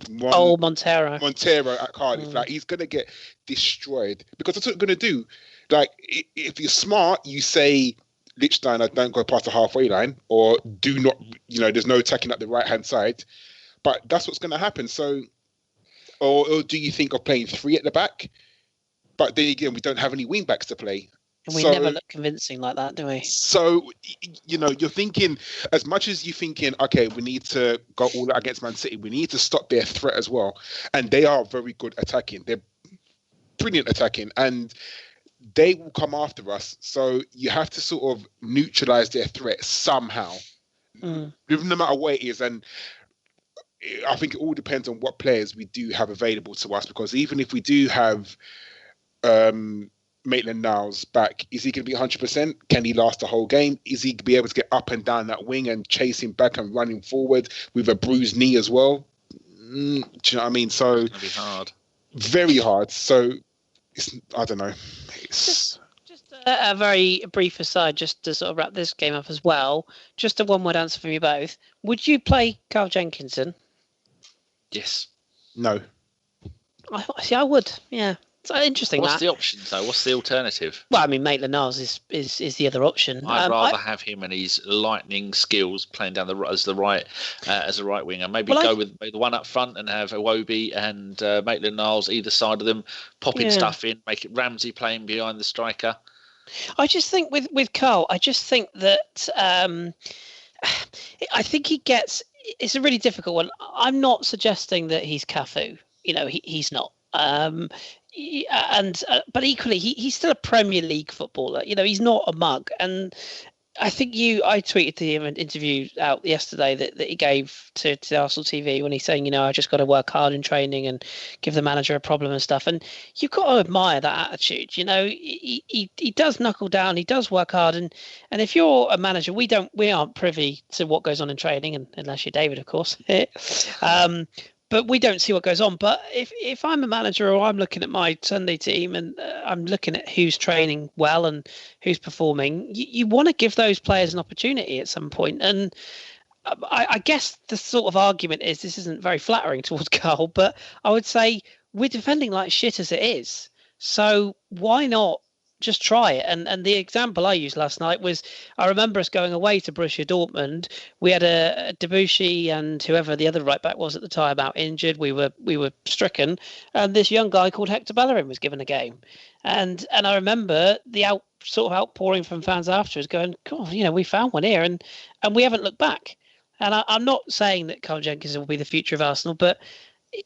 Montero at Cardiff. Like, he's going to get destroyed because that's what we're going to do. Like, if you're smart, you say Lichtsteiner, don't go past the halfway line, or do not, there's no attacking at the right hand side. But that's what's going to happen. So, or do you think of playing three at the back? But then again, we don't have any wing backs to play. And we never look convincing like that, do we? So, you're thinking, as much as you're thinking, okay, we need to go all out against Man City, we need to stop their threat as well. And they are very good attacking. They're brilliant attacking. And they will come after us. So you have to sort of neutralize their threat somehow, no matter what it is. And I think it all depends on what players we do have available to us, because even if we do have Maitland-Niles back, is he going to be 100%? Can he last the whole game? Is he be able to get up and down that wing and chase him back and running forward with a bruised knee as well? Do you know what I mean? So it's going to be hard. Very hard. So I don't know. Just a very brief aside, just to sort of wrap this game up as well. Just a one-word answer from you both. Would you play Carl Jenkinson? Yes. No. I would. Yeah. It's interesting. What's the option though? What's the alternative? Well, I mean, Maitland-Niles is the other option. I'd rather have him and his lightning skills playing down as a right winger. Maybe go with the one up front and have Iwobi and Maitland-Niles either side of them, popping stuff in, make it Ramsey playing behind the striker. I just think with Karl, I just think that I think he gets. It's a really difficult one. I'm not suggesting that he's Cafu. He's not. But equally, he's still a Premier League footballer. He's not a mug. And I think I tweeted him an interview out yesterday that he gave to Arsenal TV when he's saying, I just got to work hard in training and give the manager a problem and stuff. And you've got to admire that attitude. He does knuckle down. He does work hard. And if you're a manager, we aren't privy to what goes on in training, unless you're David, of course. But we don't see what goes on. But if I'm a manager or I'm looking at my Sunday team and I'm looking at who's training well and who's performing, you want to give those players an opportunity at some point. And I guess the sort of argument is, this isn't very flattering towards Karl, but I would say we're defending like shit as it is. So why not just try it? And the example I used last night was, I remember us going away to Borussia Dortmund. We had a Debussy and whoever the other right back was at the time out injured. We were stricken, and this young guy called Hector Bellerin was given a game. And I remember the outpouring from fans afterwards, going, God, we found one here, and we haven't looked back. And I'm not saying that Carl Jenkinson will be the future of Arsenal, but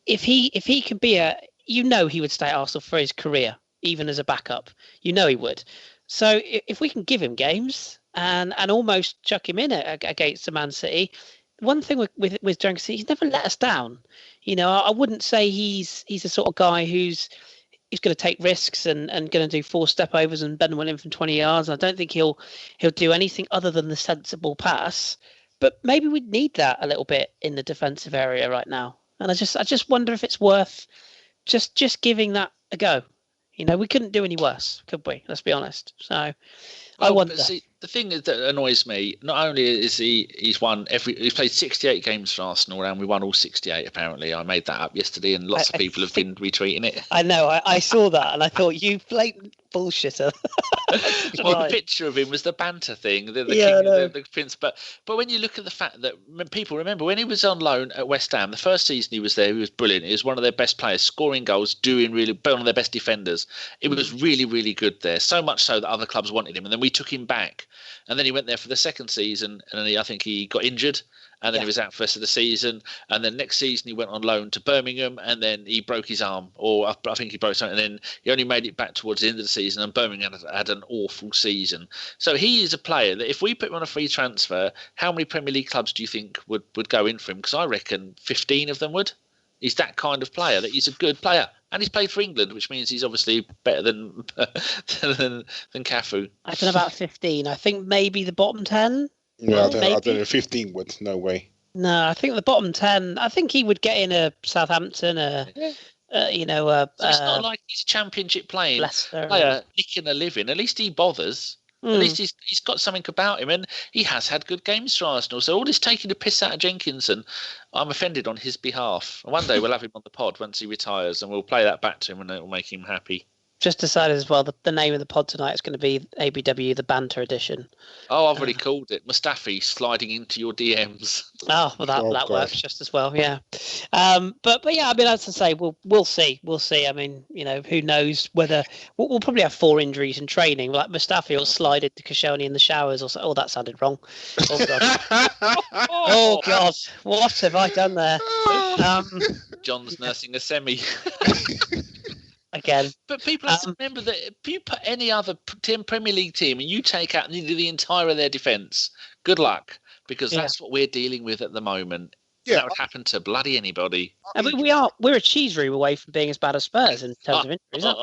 if he can be he would stay at Arsenal for his career, even as a backup. He would. So if we can give him games and almost chuck him in against the Man City, one thing with Jenkinson, he's never let us down. I wouldn't say he's the sort of guy who's going to take risks and going to do 4 step overs and bend one in from 20 yards. I don't think he'll do anything other than the sensible pass. But maybe we need that a little bit in the defensive area right now. And I just wonder if it's worth just giving that a go. We couldn't do any worse, could we? Let's be honest. So I wonder. See, the thing that annoys me, not only is he's played 68 games for Arsenal, and we won all 68 apparently. I made that up yesterday, and lots of people have been retweeting it. I know. I saw that, and I thought, you bullshitter. Well, Right. the picture of him was the banter thing, the Yeah, I king, know. the prince. But when you look at the fact that people remember when he was on loan at West Ham, the first season he was there, he was brilliant. He was one of their best players, scoring goals, doing really one of their best defenders. It was really, really good there. So much so that other clubs wanted him, and then we took him back. And then he went there for the second season, and then I think he got injured. And then he was out for the rest of the season. And then next season he went on loan to Birmingham, and then he broke his arm, or I think he broke something. And then he only made it back towards the end of the season, and Birmingham had an awful season. So he is a player that if we put him on a free transfer, how many Premier League clubs do you think would go in for him? Because I reckon 15 of them would. He's that kind of player, that he's a good player. And he's played for England, which means he's obviously better than Cafu. I don't know about 15. I think maybe the bottom 10. Yeah, I don't know. 15 would. No way. No, I think the bottom 10. I think he would get in a Southampton, So it's not like he's a championship player nicking a living. At least he bothers. At least he's got something about him, and he has had good games for Arsenal. So all this taking the piss out of Jenkinson, I'm offended on his behalf. One day we'll have him on the pod once he retires, and we'll play that back to him, and it will make him happy. Just decided as well that the name of the pod tonight is going to be ABW, the banter edition. Oh, I've already called it. Mustafi sliding into your DMs. Oh, well, that works just as well, yeah. But yeah, I mean, as I say, we'll see. We'll see. I mean, who knows whether we'll probably have 4 injuries in training. Like Mustafi will slide into Koscielny in the showers or so. Oh, that sounded wrong. Oh God. Oh God, what have I done there? John's nursing a semi. Again. But people have to remember that if you put any other Premier League team and you take out the entire of their defence, good luck, because that's what we're dealing with at the moment. Yeah, that would happen to bloody anybody. I mean, we're a cheese room away from being as bad as Spurs in terms of injuries.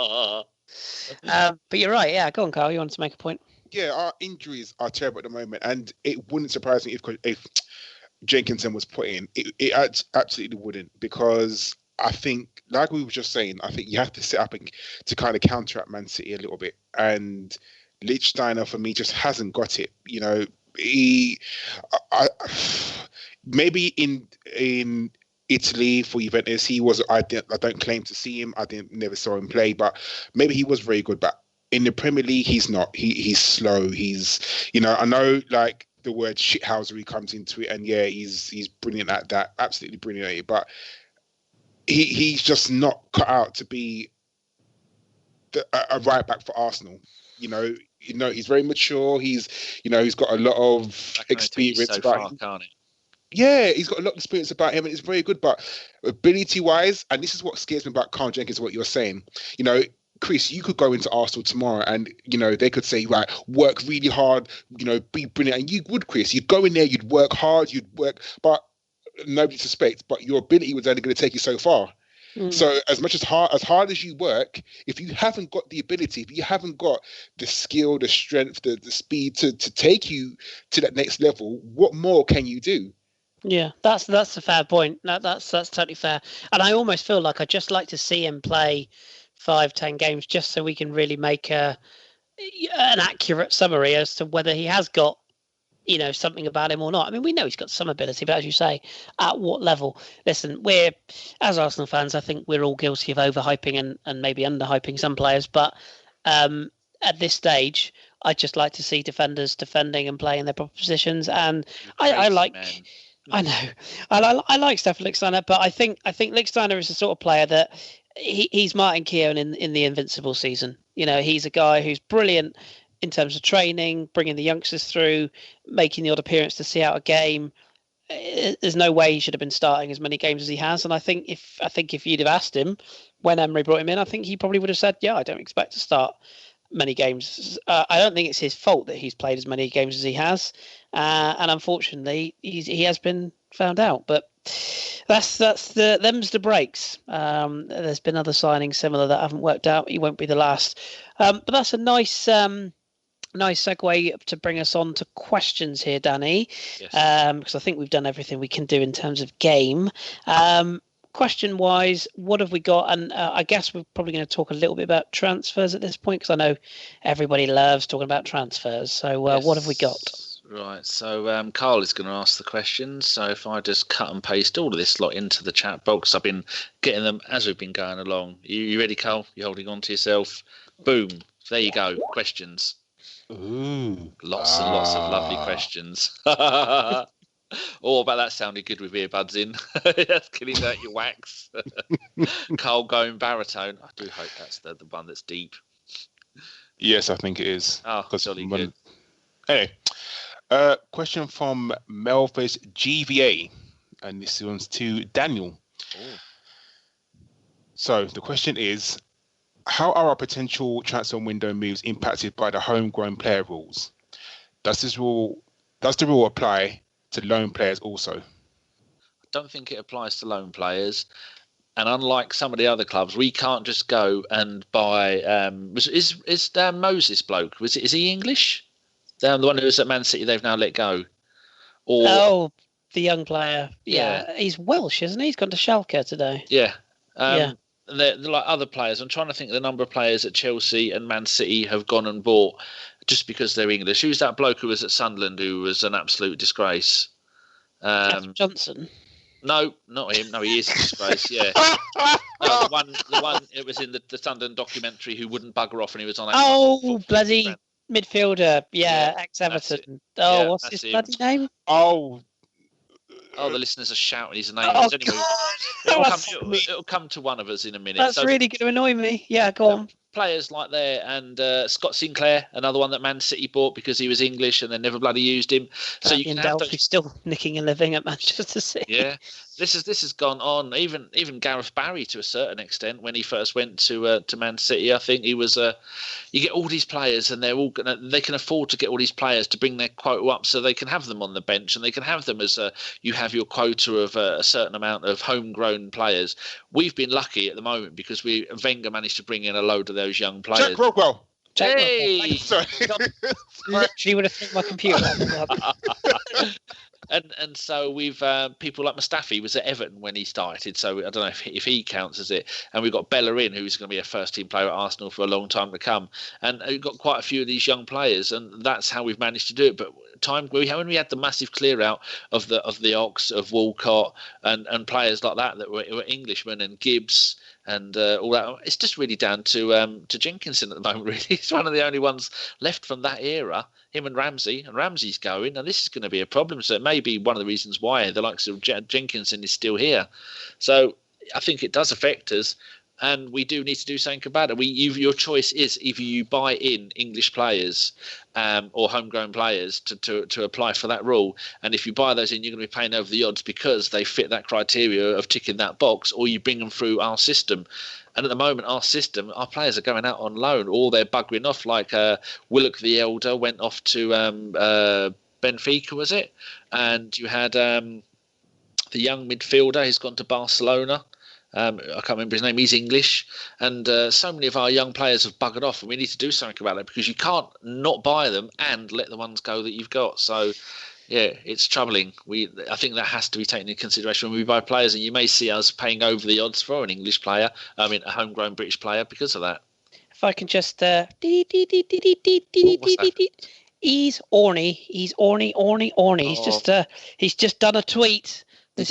But you're right. Yeah, go on, Carl. You wanted to make a point? Yeah, our injuries are terrible at the moment, and it wouldn't surprise me if Jenkinson was put in. It absolutely wouldn't, because I think, like we were just saying, I think you have to set up to kind of counteract Man City a little bit. And Lichtsteiner, for me, just hasn't got it. Maybe in Italy for Juventus, he was. I don't claim to see him. Never saw him play, but maybe he was very good. But in the Premier League, he's not. He's slow. He's, I know, like, the word shithousery comes into it, and yeah, he's brilliant at that. Absolutely brilliant at it, but he's just not cut out to be a right back for Arsenal. He's very mature. He's got a lot of experience about him. Can't it? Yeah, he's got a lot of experience about him, and it's very good. But ability-wise, and this is what scares me about Carl Jenkins, what you're saying. Kris, you could go into Arsenal tomorrow, and they could say, right, work really hard, be brilliant, and you would, Kris. You'd go in there, you'd work hard, but nobody suspects, but your ability was only going to take you so far. So as hard as you work, if you haven't got the ability, if you haven't got the skill, the strength, the speed to take you to that next level, what more can you do? Yeah, that's a fair point. That's totally fair. And I almost feel like I'd just like to see him play 5-10 games just so we can really make an accurate summary as to whether he has got something about him or not. I mean, we know he's got some ability, but as you say, at what level? Listen, as Arsenal fans, I think we're all guilty of overhyping and maybe underhyping some players. But at this stage, I'd just like to see defenders defending and playing their proper positions. And I like Stefan Lichtsteiner, but I think Lichtsteiner is the sort of player that he's Martin Keown in the Invincible season. He's a guy who's brilliant in terms of training, bringing the youngsters through, making the odd appearance to see out a game. There's no way he should have been starting as many games as he has. And I think if you'd have asked him when Emery brought him in, I think he probably would have said, yeah, I don't expect to start many games. I don't think it's his fault that he's played as many games as he has. And unfortunately, he has been found out. But them's the breaks. There's been other signings similar that haven't worked out. He won't be the last. But that's a nice segue to bring us on to questions here, Danny. Yes. Because I think we've done everything we can do in terms of game. Question-wise, what have we got? And I guess we're probably going to talk a little bit about transfers at this point, because I know everybody loves talking about transfers. So what have we got? Right, so Karl is going to ask the questions. So if I just cut and paste all of this lot into the chat box, I've been getting them as we've been going along. You ready, Karl? You holding on to yourself? Boom. There you go. Questions. Ooh. Lots and lots of lovely questions. Oh, but that sounded good with earbuds in. That's killing out your wax. Carl going baritone. I do hope that's the one that's deep. Yes, I think it is. Oh, jolly good. Anyway, question from Melvis GVA, and this one's to Daniel. Ooh. So the question is, how are our potential transfer window moves impacted by the homegrown player rules? Does the rule apply to loan players also? I don't think it applies to loan players. And unlike some of the other clubs, we can't just go and buy. Is Moses bloke? Is he English? The one who was at Man City, they've now let go. Or the young player. Yeah, he's Welsh, isn't he? He's gone to Schalke today. Yeah. They're like other players. I'm trying to think of the number of players that Chelsea and Man City have gone and bought just because they're English. Who's that bloke who was at Sunderland who was an absolute disgrace? Johnson. No, not him. No, he is a disgrace. Yeah. No, the one. It was in the Sunderland documentary who wouldn't bugger off, and he was on. Oh, bloody midfielder! Yeah, ex-Everton. Oh, yeah, what's his bloody name? Oh, the listeners are shouting his name. Oh, anyway, it'll come to one of us in a minute. That's really going to annoy me. Yeah, go on. Players like there and Scott Sinclair, another one that Man City bought because he was English and they never bloody used him. So you can have Delphi still nicking a living at Manchester City. Yeah, this has gone on. Even Gareth Barry to a certain extent when he first went to Man City. I think he was. You get all these players and they can afford to get all these players to bring their quota up so they can have them on the bench and they can have them as you have your quota of a certain amount of homegrown players. We've been lucky at the moment because Wenger managed to bring in a load of those young players. Jack Rockwell. Hey! Sorry. Literally would have thrown my computer out the club. And so we've people like Mustafi was at Everton when he started, so I don't know if he counts as it. And we've got Bellerin, who's going to be a first-team player at Arsenal for a long time to come. And we've got quite a few of these young players, and that's how we've managed to do it. But when we had the massive clear out of the Ox, of Walcott, and players like that were Englishmen and Gibbs. And all that, it's just really down to Jenkinson at the moment. Really, he's one of the only ones left from that era. Him and Ramsey's going, and this is going to be a problem. So it may be one of the reasons why the likes of Jenkinson is still here. So I think it does affect us, and we do need to do something about it. Your choice is either you buy in English players or homegrown players to apply for that rule, and if you buy those in, you're going to be paying over the odds because they fit that criteria of ticking that box, or you bring them through our system. And at the moment, our players are going out on loan, or they're buggering off. Like Willock the Elder went off to Benfica, was it? And you had the young midfielder. He's gone to Barcelona. I can't remember his name. He's English, and so many of our young players have buggered off, and we need to do something about it because you can't not buy them and let the ones go that you've got. So, yeah, it's troubling. I think that has to be taken into consideration when we buy players, and you may see us paying over the odds for an English player. I mean, a homegrown British player because of that. If I can just he's orny. He's orny. Oh. He's just done a tweet. This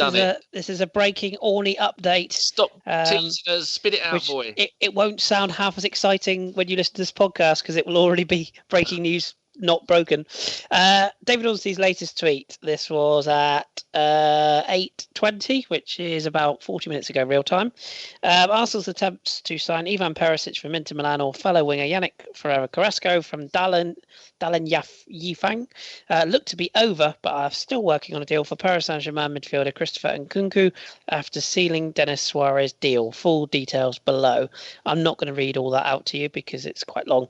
is a breaking orny update. Stop teasing us. Spit it out, boy. It won't sound half as exciting when you listen to this podcast because it will already be breaking news, not broken. David Ornstein's latest tweet. This was at 8:20, which is about 40 minutes ago, real time. Arsenal's attempts to sign Ivan Perisic from Inter Milan or fellow winger Yannick Ferreira-Carrasco from Dalian Yifang look to be over, but are still working on a deal for Paris Saint-Germain midfielder Christopher Nkunku after sealing Denis Suarez deal. Full details below. I'm not going to read all that out to you because it's quite long.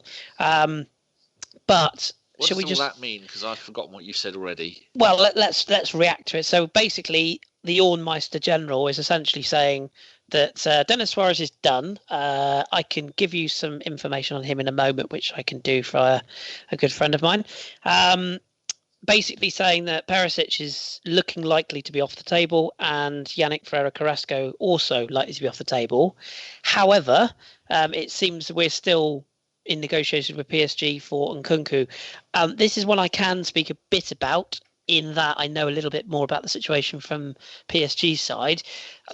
But what should we does all that mean? Because I've forgotten what you said already. Well, let's react to it. So basically, the Ornmeister General is essentially saying that Denis Suarez is done. I can give you some information on him in a moment, which I can do for a good friend of mine. Basically saying that Perisic is looking likely to be off the table and Yannick Ferreira-Carrasco also likely to be off the table. However, it seems we're still in negotiations with PSG for Nkunku. This is one I can speak a bit about. in that I know a little bit more about the situation from PSG side.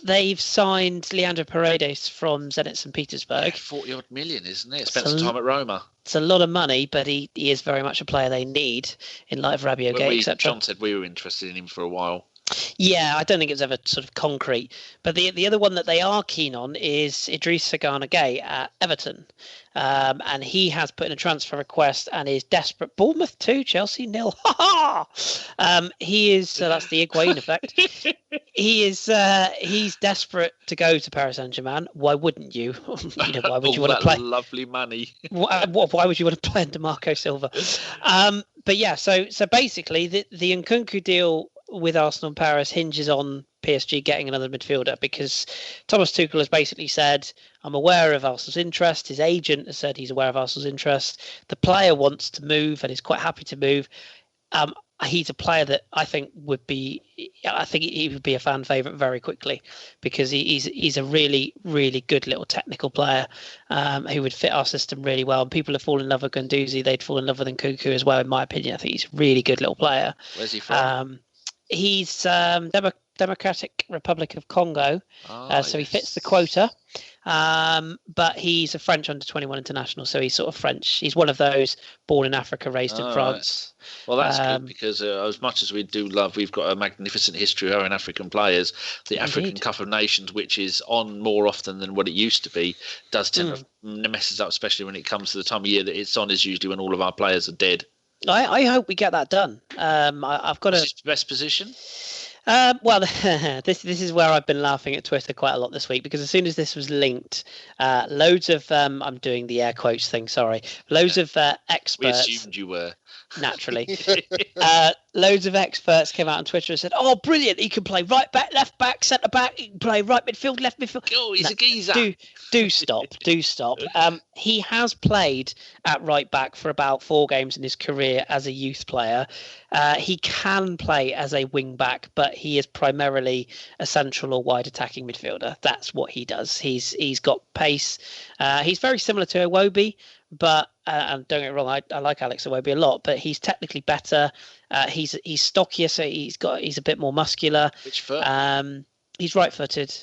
They've signed Leandro Paredes from Zenit St. Petersburg. 40 odd million, isn't it? Spent some time at Roma. It's a lot of money, but he is very much a player they need in light of Rabiot Gate, etc. John said we were interested in him for a while. Yeah, I don't think it's ever sort of concrete. But the other one that they are keen on is Idris Sagana Gay at Everton. And he has put in a transfer request and is desperate. Bournemouth 2, Chelsea 0. He is, that's the Higuain effect. He's desperate to go to Paris Saint-Germain. Why wouldn't you? Why would you want to play? Lovely money. Why would you want to play DeMarco Silva? But yeah, so basically the Nkunku deal with Arsenal and Paris hinges on PSG getting another midfielder, because Thomas Tuchel has basically said, I'm aware of Arsenal's interest. His agent has said he's aware of Arsenal's interest. The player wants to move and is quite happy to move. He's a player that I think he would be a fan favourite very quickly, because he's a really, really good little technical player who would fit our system really well. And people have fallen in love with Guendouzi. They'd fall in love with Nkunku as well, in my opinion. I think he's a really good little player. Where's he from? He's Democratic Republic of Congo, so he fits the quota. But he's a French under-21 international, so he's sort of French. He's one of those born in Africa, raised in France. Right. Well, that's good, because as much as we do love, we've got a magnificent history of our African players. The African Cup of Nations, which is on more often than what it used to be, does tend to messes up, especially when it comes to the time of year that it's on, is usually when all of our players are dead. I hope we get that done. I've got What's his best position? Well, this is where I've been laughing at Twitter quite a lot this week, because as soon as this was linked, loads of I'm doing the air quotes thing. Sorry, loads of experts. We assumed you were. Naturally, loads of experts came out on Twitter and said, "Oh, brilliant! He can play right back, left back, centre back. He can play right midfield, left midfield." Oh, he's a geezer. Do stop. He has played at right back for about 4 games in his career as a youth player. He can play as a wing back, but he is primarily a central or wide attacking midfielder. That's what he does. He's got pace. He's very similar to Iwobi, but and don't get me wrong, I like Alex Iwobi a lot, but he's technically better. He's stockier, so he's a bit more muscular. Which foot? He's right-footed,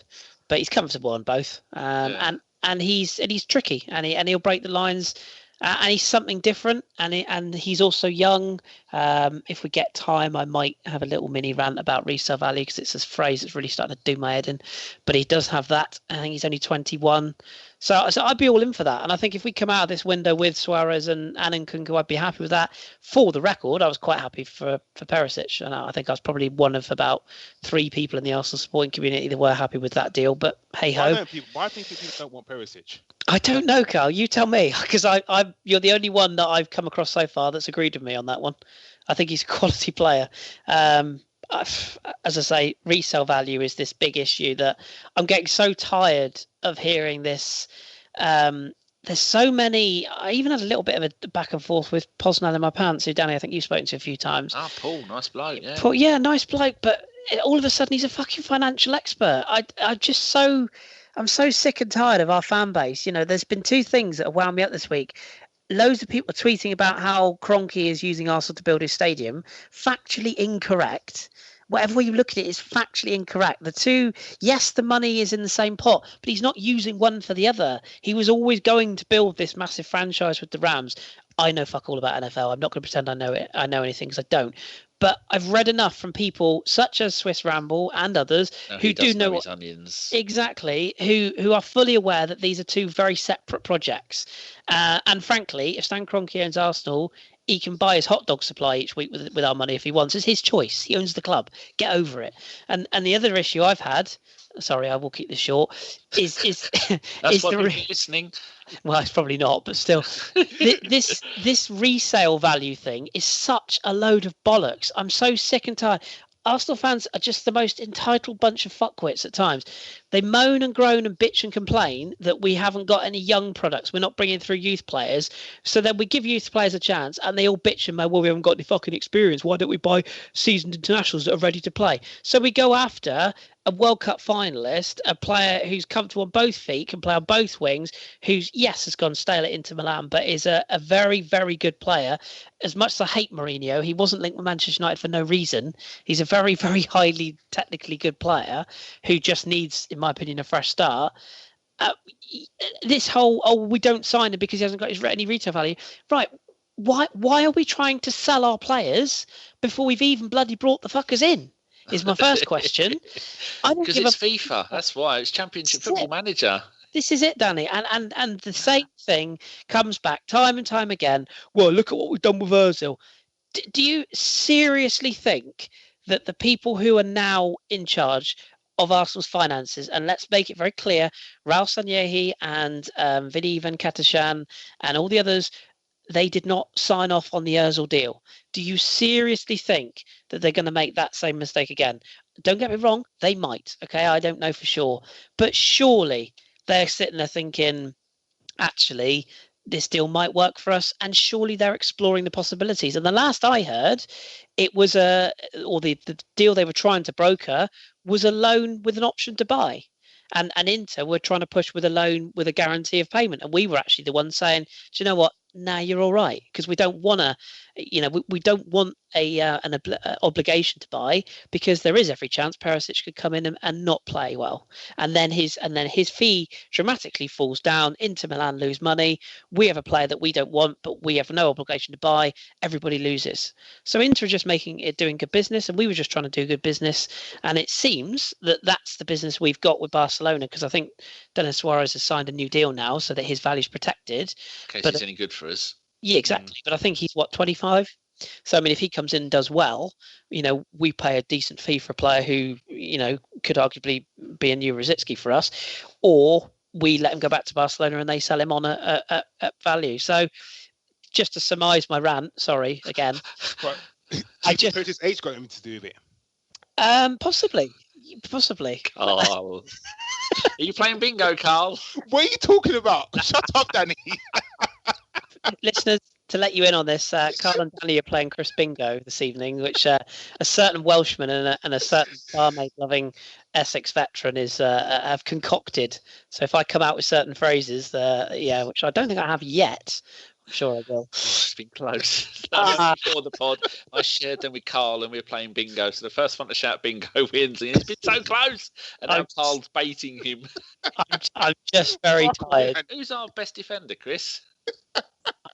but he's comfortable on both. And he's tricky, and he'll break the lines. And he's something different, and he's also young. If we get time, I might have a little mini rant about resale value, because it's a phrase that's really starting to do my head in. But he does have that. I think he's only 21. So I'd be all in for that. And I think if we come out of this window with Suarez and Nkunku, I'd be happy with that. For the record, I was quite happy for Perisic. And I think I was probably one of about 3 people in the Arsenal supporting community that were happy with that deal. But hey-ho. Why do people don't want Perisic? I don't know, Carl. You tell me, because you're the only one that I've come across so far that's agreed with me on that one. I think he's a quality player. As I say, resale value is this big issue that I'm getting so tired of hearing this. There's so many. I even had a little bit of a back and forth with Poznan in my pants, who, Danny, I think you've spoken to a few times. Paul, nice bloke. Yeah. Paul, yeah, nice bloke, but all of a sudden he's a fucking financial expert. I'm so sick and tired of our fan base. There's been 2 things that have wound me up this week. Loads of people are tweeting about how Kroenke is using Arsenal to build his stadium. Factually incorrect. Whatever way you look at it is factually incorrect. The 2, yes, the money is in the same pot, but he's not using one for the other. He was always going to build this massive franchise with the Rams. I know fuck all about NFL. I'm not going to pretend I know it. I know anything, because I don't. But I've read enough from people such as Swiss Ramble and others who do know his onions. Exactly, who are fully aware that these are 2 very separate projects. And frankly, if Stan Kroenke owns Arsenal, he can buy his hot dog supply each week with our money if he wants. It's his choice. He owns the club. Get over it. And the other issue I've had, sorry, I will keep this short, is That's is why people listening. Well, it's probably not, but still, this resale value thing is such a load of bollocks. I'm so sick and tired. Arsenal fans are just the most entitled bunch of fuckwits at times. They moan and groan and bitch and complain that we haven't got any young products. We're not bringing through youth players. So then we give youth players a chance, and they all bitch and moan, well, we haven't got any fucking experience. Why don't we buy seasoned internationals that are ready to play? So we go after a World Cup finalist, a player who's comfortable on both feet, can play on both wings, who's, yes, has gone stale at Inter Milan, but is a very, very good player. As much as I hate Mourinho, he wasn't linked with Manchester United for no reason. He's a very, very highly technically good player who just needs, in my opinion, a fresh start. This whole, we don't sign him because he hasn't got any retail value. Right. Why are we trying to sell our players before we've even bloody brought the fuckers in? Is my first question. Because it's FIFA. That's why. It's Championship Football Manager. This is it, Danny. And the same thing comes back time and time again. Well, look at what we've done with Ozil. Do you seriously think that the people who are now in charge of Arsenal's finances, and let's make it very clear, Raul Sanllehi and Vinny Venkateshan and all the others, they did not sign off on the Ozil deal. Do you seriously think that they're going to make that same mistake again? Don't get me wrong, they might. Okay, I don't know for sure. But surely they're sitting there thinking, actually, this deal might work for us, and surely they're exploring the possibilities. And the last I heard, it was the deal they were trying to broker was a loan with an option to buy. And Inter were trying to push with a loan with a guarantee of payment. And we were actually the ones saying, do you know what? Nah, you're all right. Because we don't want to, we don't want an obligation to buy, because there is every chance Perisic could come in and not play well. And then his fee dramatically falls down. Inter Milan lose money. We have a player that we don't want, but we have no obligation to buy. Everybody loses. So Inter are just doing good business, and we were just trying to do good business. And it seems that that's the business we've got with Barcelona, because I think Denis Suarez has signed a new deal now so that his value's protected. In case he's any good for us. Yeah, exactly. But I think he's 25. So I mean, if he comes in and does well, we pay a decent fee for a player who could arguably be a new Rosicky for us, or we let him go back to Barcelona and they sell him on at value. So just to surmise my rant, sorry again. But I just his age got anything to do with it. Possibly. Oh, are you playing bingo, Karl? What are you talking about? Shut up, Danny. Listeners, to let you in on this, Karl and Danny are playing Chris Bingo this evening, which a certain Welshman and a certain barmaid-loving Essex veteran have concocted. So if I come out with certain phrases, which I don't think I have yet, I'm sure I will. It's been close. Before the pod, I shared them with Karl and we were playing bingo. So the first one to shout bingo wins. And it's been so close. And now Karl's baiting him. I'm just very tired. And who's our best defender, Kris?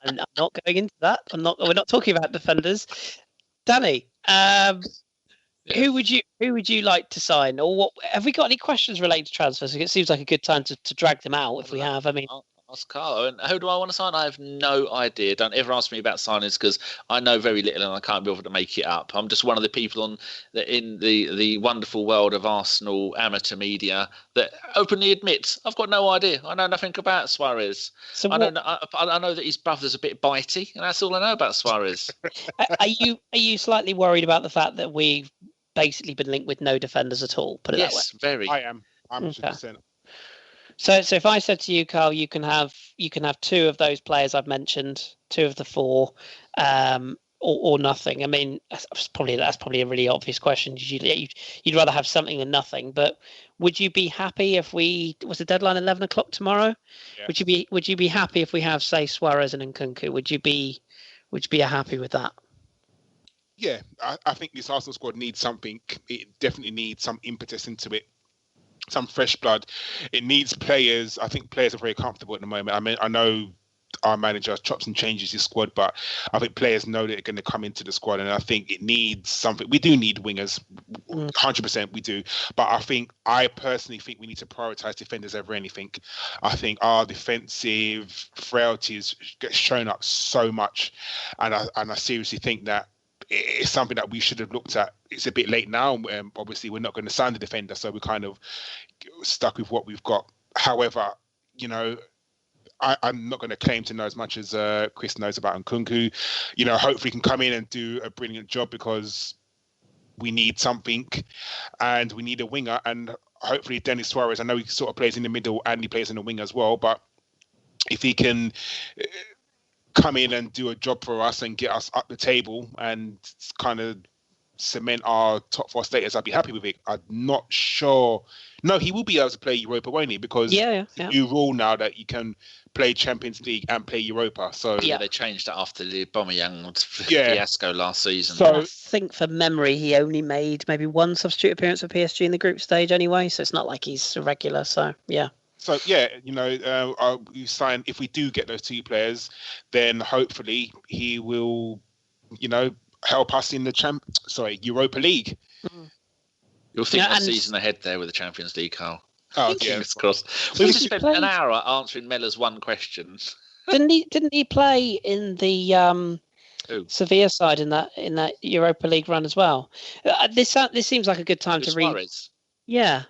I'm not going into that. We're not talking about defenders. Danny, who would you like to sign, or what? Have we got any questions related to transfers? It seems like a good time to drag them out if we have. I mean, ask Karl. And who do I want to sign? I have no idea. Don't ever ask me about signings, because I know very little and I can't be able to make it up. I'm just one of the people in the wonderful world of Arsenal amateur media that openly admits I've got no idea. I know nothing about Suarez. So I know that his brother's a bit bitey, and that's all I know about Suarez. Are you slightly worried about the fact that we've basically been linked with no defenders at all? Put it that way. Yes, very. I am. I'm 100%. Okay. So if I said to you, Karl, you can have two of those players I've mentioned, two of the four, or nothing. I mean, that's probably a really obvious question. You'd rather have something than nothing. But would you be happy if was the deadline 11 o'clock tomorrow? Yeah. Would you be happy if we have, say, Suarez and Nkunku? Would you be happy with that? Yeah, I think this Arsenal squad needs something. It definitely needs some impetus into it. Some fresh blood. It needs players. I think players are very comfortable at the moment. I mean, I know our manager chops and changes his squad, but I think players know that they're going to come into the squad, and I think it needs something. We do need wingers, 100% we do. But I personally think we need to prioritise defenders over anything. I think our defensive frailties get shown up so much, and I seriously think that it's something that we should have looked at. It's a bit late now. Obviously, we're not going to sign the defender, so we're kind of stuck with what we've got. However, I'm not going to claim to know as much as Kris knows about Nkunku. Hopefully he can come in and do a brilliant job, because we need something, and we need a winger. And hopefully Denis Suarez, I know he sort of plays in the middle and he plays in the wing as well, but if he can come in and do a job for us and get us up the table and kind of cement our top 4 status, I'd be happy with it. I'm not sure. No, he will be able to play Europa, won't he? Because the new rule now that you can play Champions League and play Europa. So yeah, they changed that after the Aubameyang fiasco last season. So I think from memory, he only made maybe one substitute appearance for PSG in the group stage anyway. So it's not like he's a regular. So yeah. So yeah, you sign, if we do get those 2 players, then hopefully he will, help us in the Europa League. You'll think a season ahead there with the Champions League, Carl. Oh, fingers crossed. We've just spent an hour answering Mellor's one question. Didn't he play in the Sevilla side in that Europa League run as well? This seems like a good time to read. Suarez. Yeah.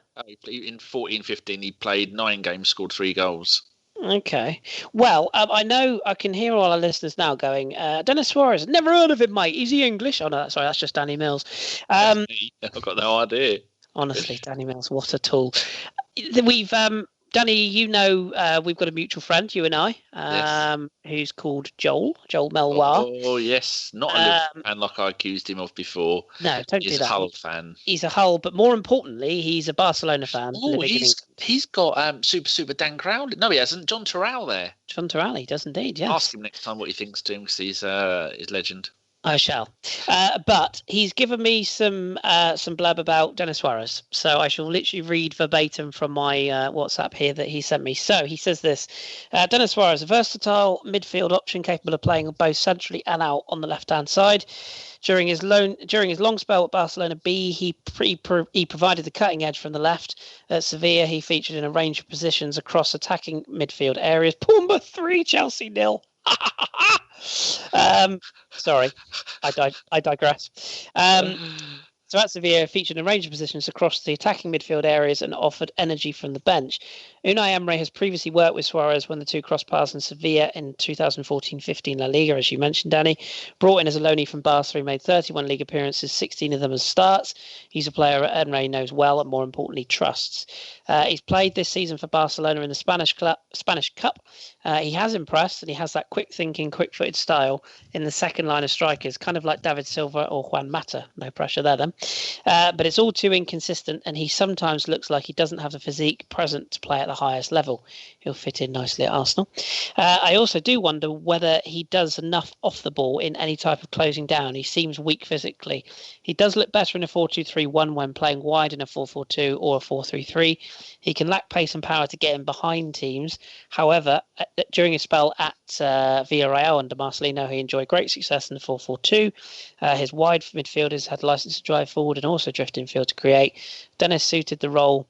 In 14-15, he played 9 games, scored 3 goals. Okay. Well, I know I can hear all our listeners now going, Dennis Suarez, never heard of him, mate. Is he English? Oh, no, sorry, that's just Danny Mills. I've got no idea. Honestly, Danny Mills, what a tool. We've Danny, we've got a mutual friend, you and I, who's called Joel Melwar. Oh, yes. Not a Liverpool fan like I accused him of before. No, don't do that. He's a Hull fan. He's a Hull, but more importantly, he's a Barcelona fan. Oh, he's got super Dan Crowley. No, he hasn't. John Terrell there. John Terrell, he does indeed, yes. Ask him next time what he thinks to him, because he's legend. I shall. But he's given me some blurb about Dennis Suarez. So I shall literally read verbatim from my WhatsApp here that he sent me. So he says this. Dennis Suarez, a versatile midfield option capable of playing both centrally and out on the left-hand side. During his long spell at Barcelona B, he provided the cutting edge from the left. At Sevilla, he featured in a range of positions across attacking midfield areas. Pumba 3, Chelsea 0. Sorry, I digress. So at Sevilla, featured in a range of positions across the attacking midfield areas and offered energy from the bench. Unai Emery has previously worked with Suarez when the 2 crossed paths in Sevilla in 2014-15 La Liga, as you mentioned, Danny. Brought in as a loanee from Barca, he made 31 league appearances, 16 of them as starts. He's a player Emery knows well and, more importantly, trusts. He's played this season for Barcelona in the Spanish Cup. He has impressed, and he has that quick-thinking, quick-footed style in the second line of strikers, kind of like David Silva or Juan Mata. No pressure there, then. But it's all too inconsistent, and he sometimes looks like he doesn't have the physique present to play at the highest level. He'll fit in nicely at Arsenal. I also do wonder whether he does enough off the ball in any type of closing down. He seems weak physically. He does look better in a 4-2-3-1 when playing wide in a 4-4-2 or a 4-3-3. He can lack pace and power to get in behind teams. However, during his spell at Villarreal under Marcelino, he enjoyed great success in the 4-4-2. His wide midfielders had license to drive forward and also drift infield to create. Dennis suited the role,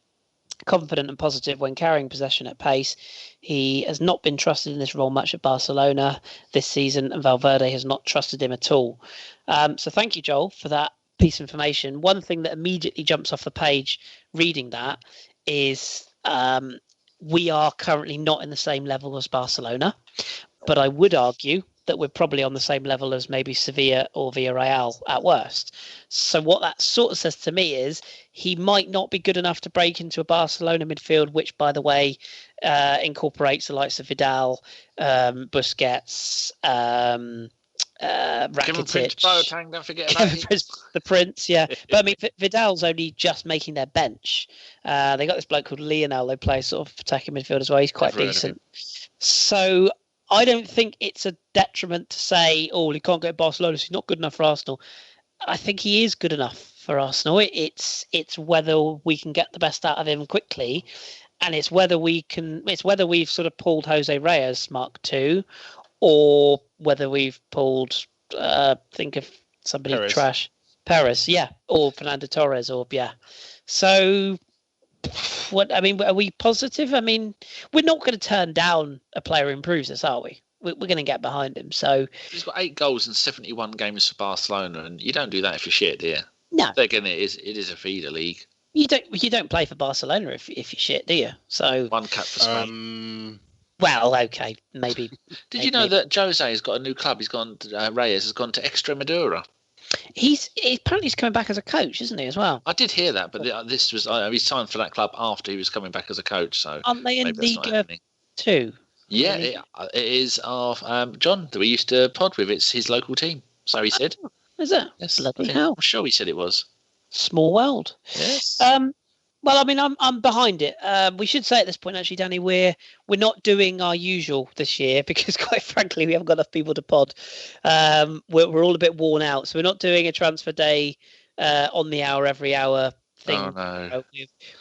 confident and positive when carrying possession at pace. He has not been trusted in this role much at Barcelona this season, and Valverde has not trusted him at all. So thank you, Joel, for that piece of information. One thing that immediately jumps off the page reading that is we are currently not in the same level as Barcelona, but I would argue that we're probably on the same level as maybe Sevilla or Villarreal at worst. So what that sort of says to me is he might not be good enough to break into a Barcelona midfield, which, by the way, incorporates the likes of Vidal, Busquets, Rakitic. Don't forget about the Prince, yeah. But I mean, Vidal's only just making their bench. They got this bloke called Lionel. They play sort of attacking midfield as well. He's quite decent. So I don't think it's a detriment to say, oh, he can't go to Barcelona, so he's not good enough for Arsenal. I think he is good enough for Arsenal. It's whether we can get the best out of him quickly, and it's whether we've sort of pulled Jose Reyes Mark II, or whether we've pulled think of somebody Perez. Trash. Perez, yeah, or Fernando Torres, or yeah. So what I mean, are we positive? I mean, we're not going to turn down a player who improves us, are we? We're going to get behind him. So he's got 8 goals in 71 games for Barcelona, and you don't do that if you're shit, do you? No. Again, it is a feeder league. You don't play for Barcelona if you're shit, do you? So 1 cap for Spain. Well, okay, maybe. Did you know that Jose has got a new club? He's gone. Reyes has gone to Extremadura. Apparently he's coming back as a coach, isn't he, as well? I did hear that, but this was he signed for that club after he was coming back as a coach. So aren't they in Liga 2? Yeah, it is. Our John that we used to pod with. It's his local team. So he said. Is it? Yes, Bloody hell! I'm sure he said it was. Small world. Yes. Well, I mean, I'm behind it. We should say at this point, actually, Danny, we're not doing our usual this year because, quite frankly, we haven't got enough people to pod. We're all a bit worn out, so we're not doing a transfer day on the hour, every hour thing. Oh no!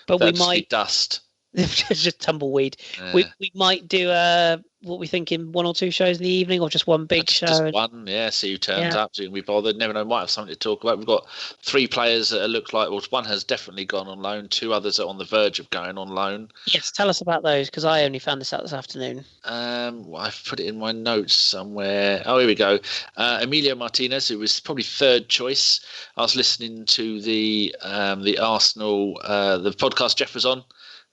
But That'd we just be might dust. just tumbleweed. Yeah. We might do what we think in 1 or 2 shows in the evening, or just one big show. Just one, yeah. See who turns up. So we bothered. Never know. Might have something to talk about. We've got 3 players that look like. Well, one has definitely gone on loan. 2 others are on the verge of going on loan. Yes, tell us about those because I only found this out this afternoon. Well, I've put it in my notes somewhere. Oh, here we go. Emilio Martinez, who was probably 3rd choice. I was listening to the Arsenal the podcast Jeff was on.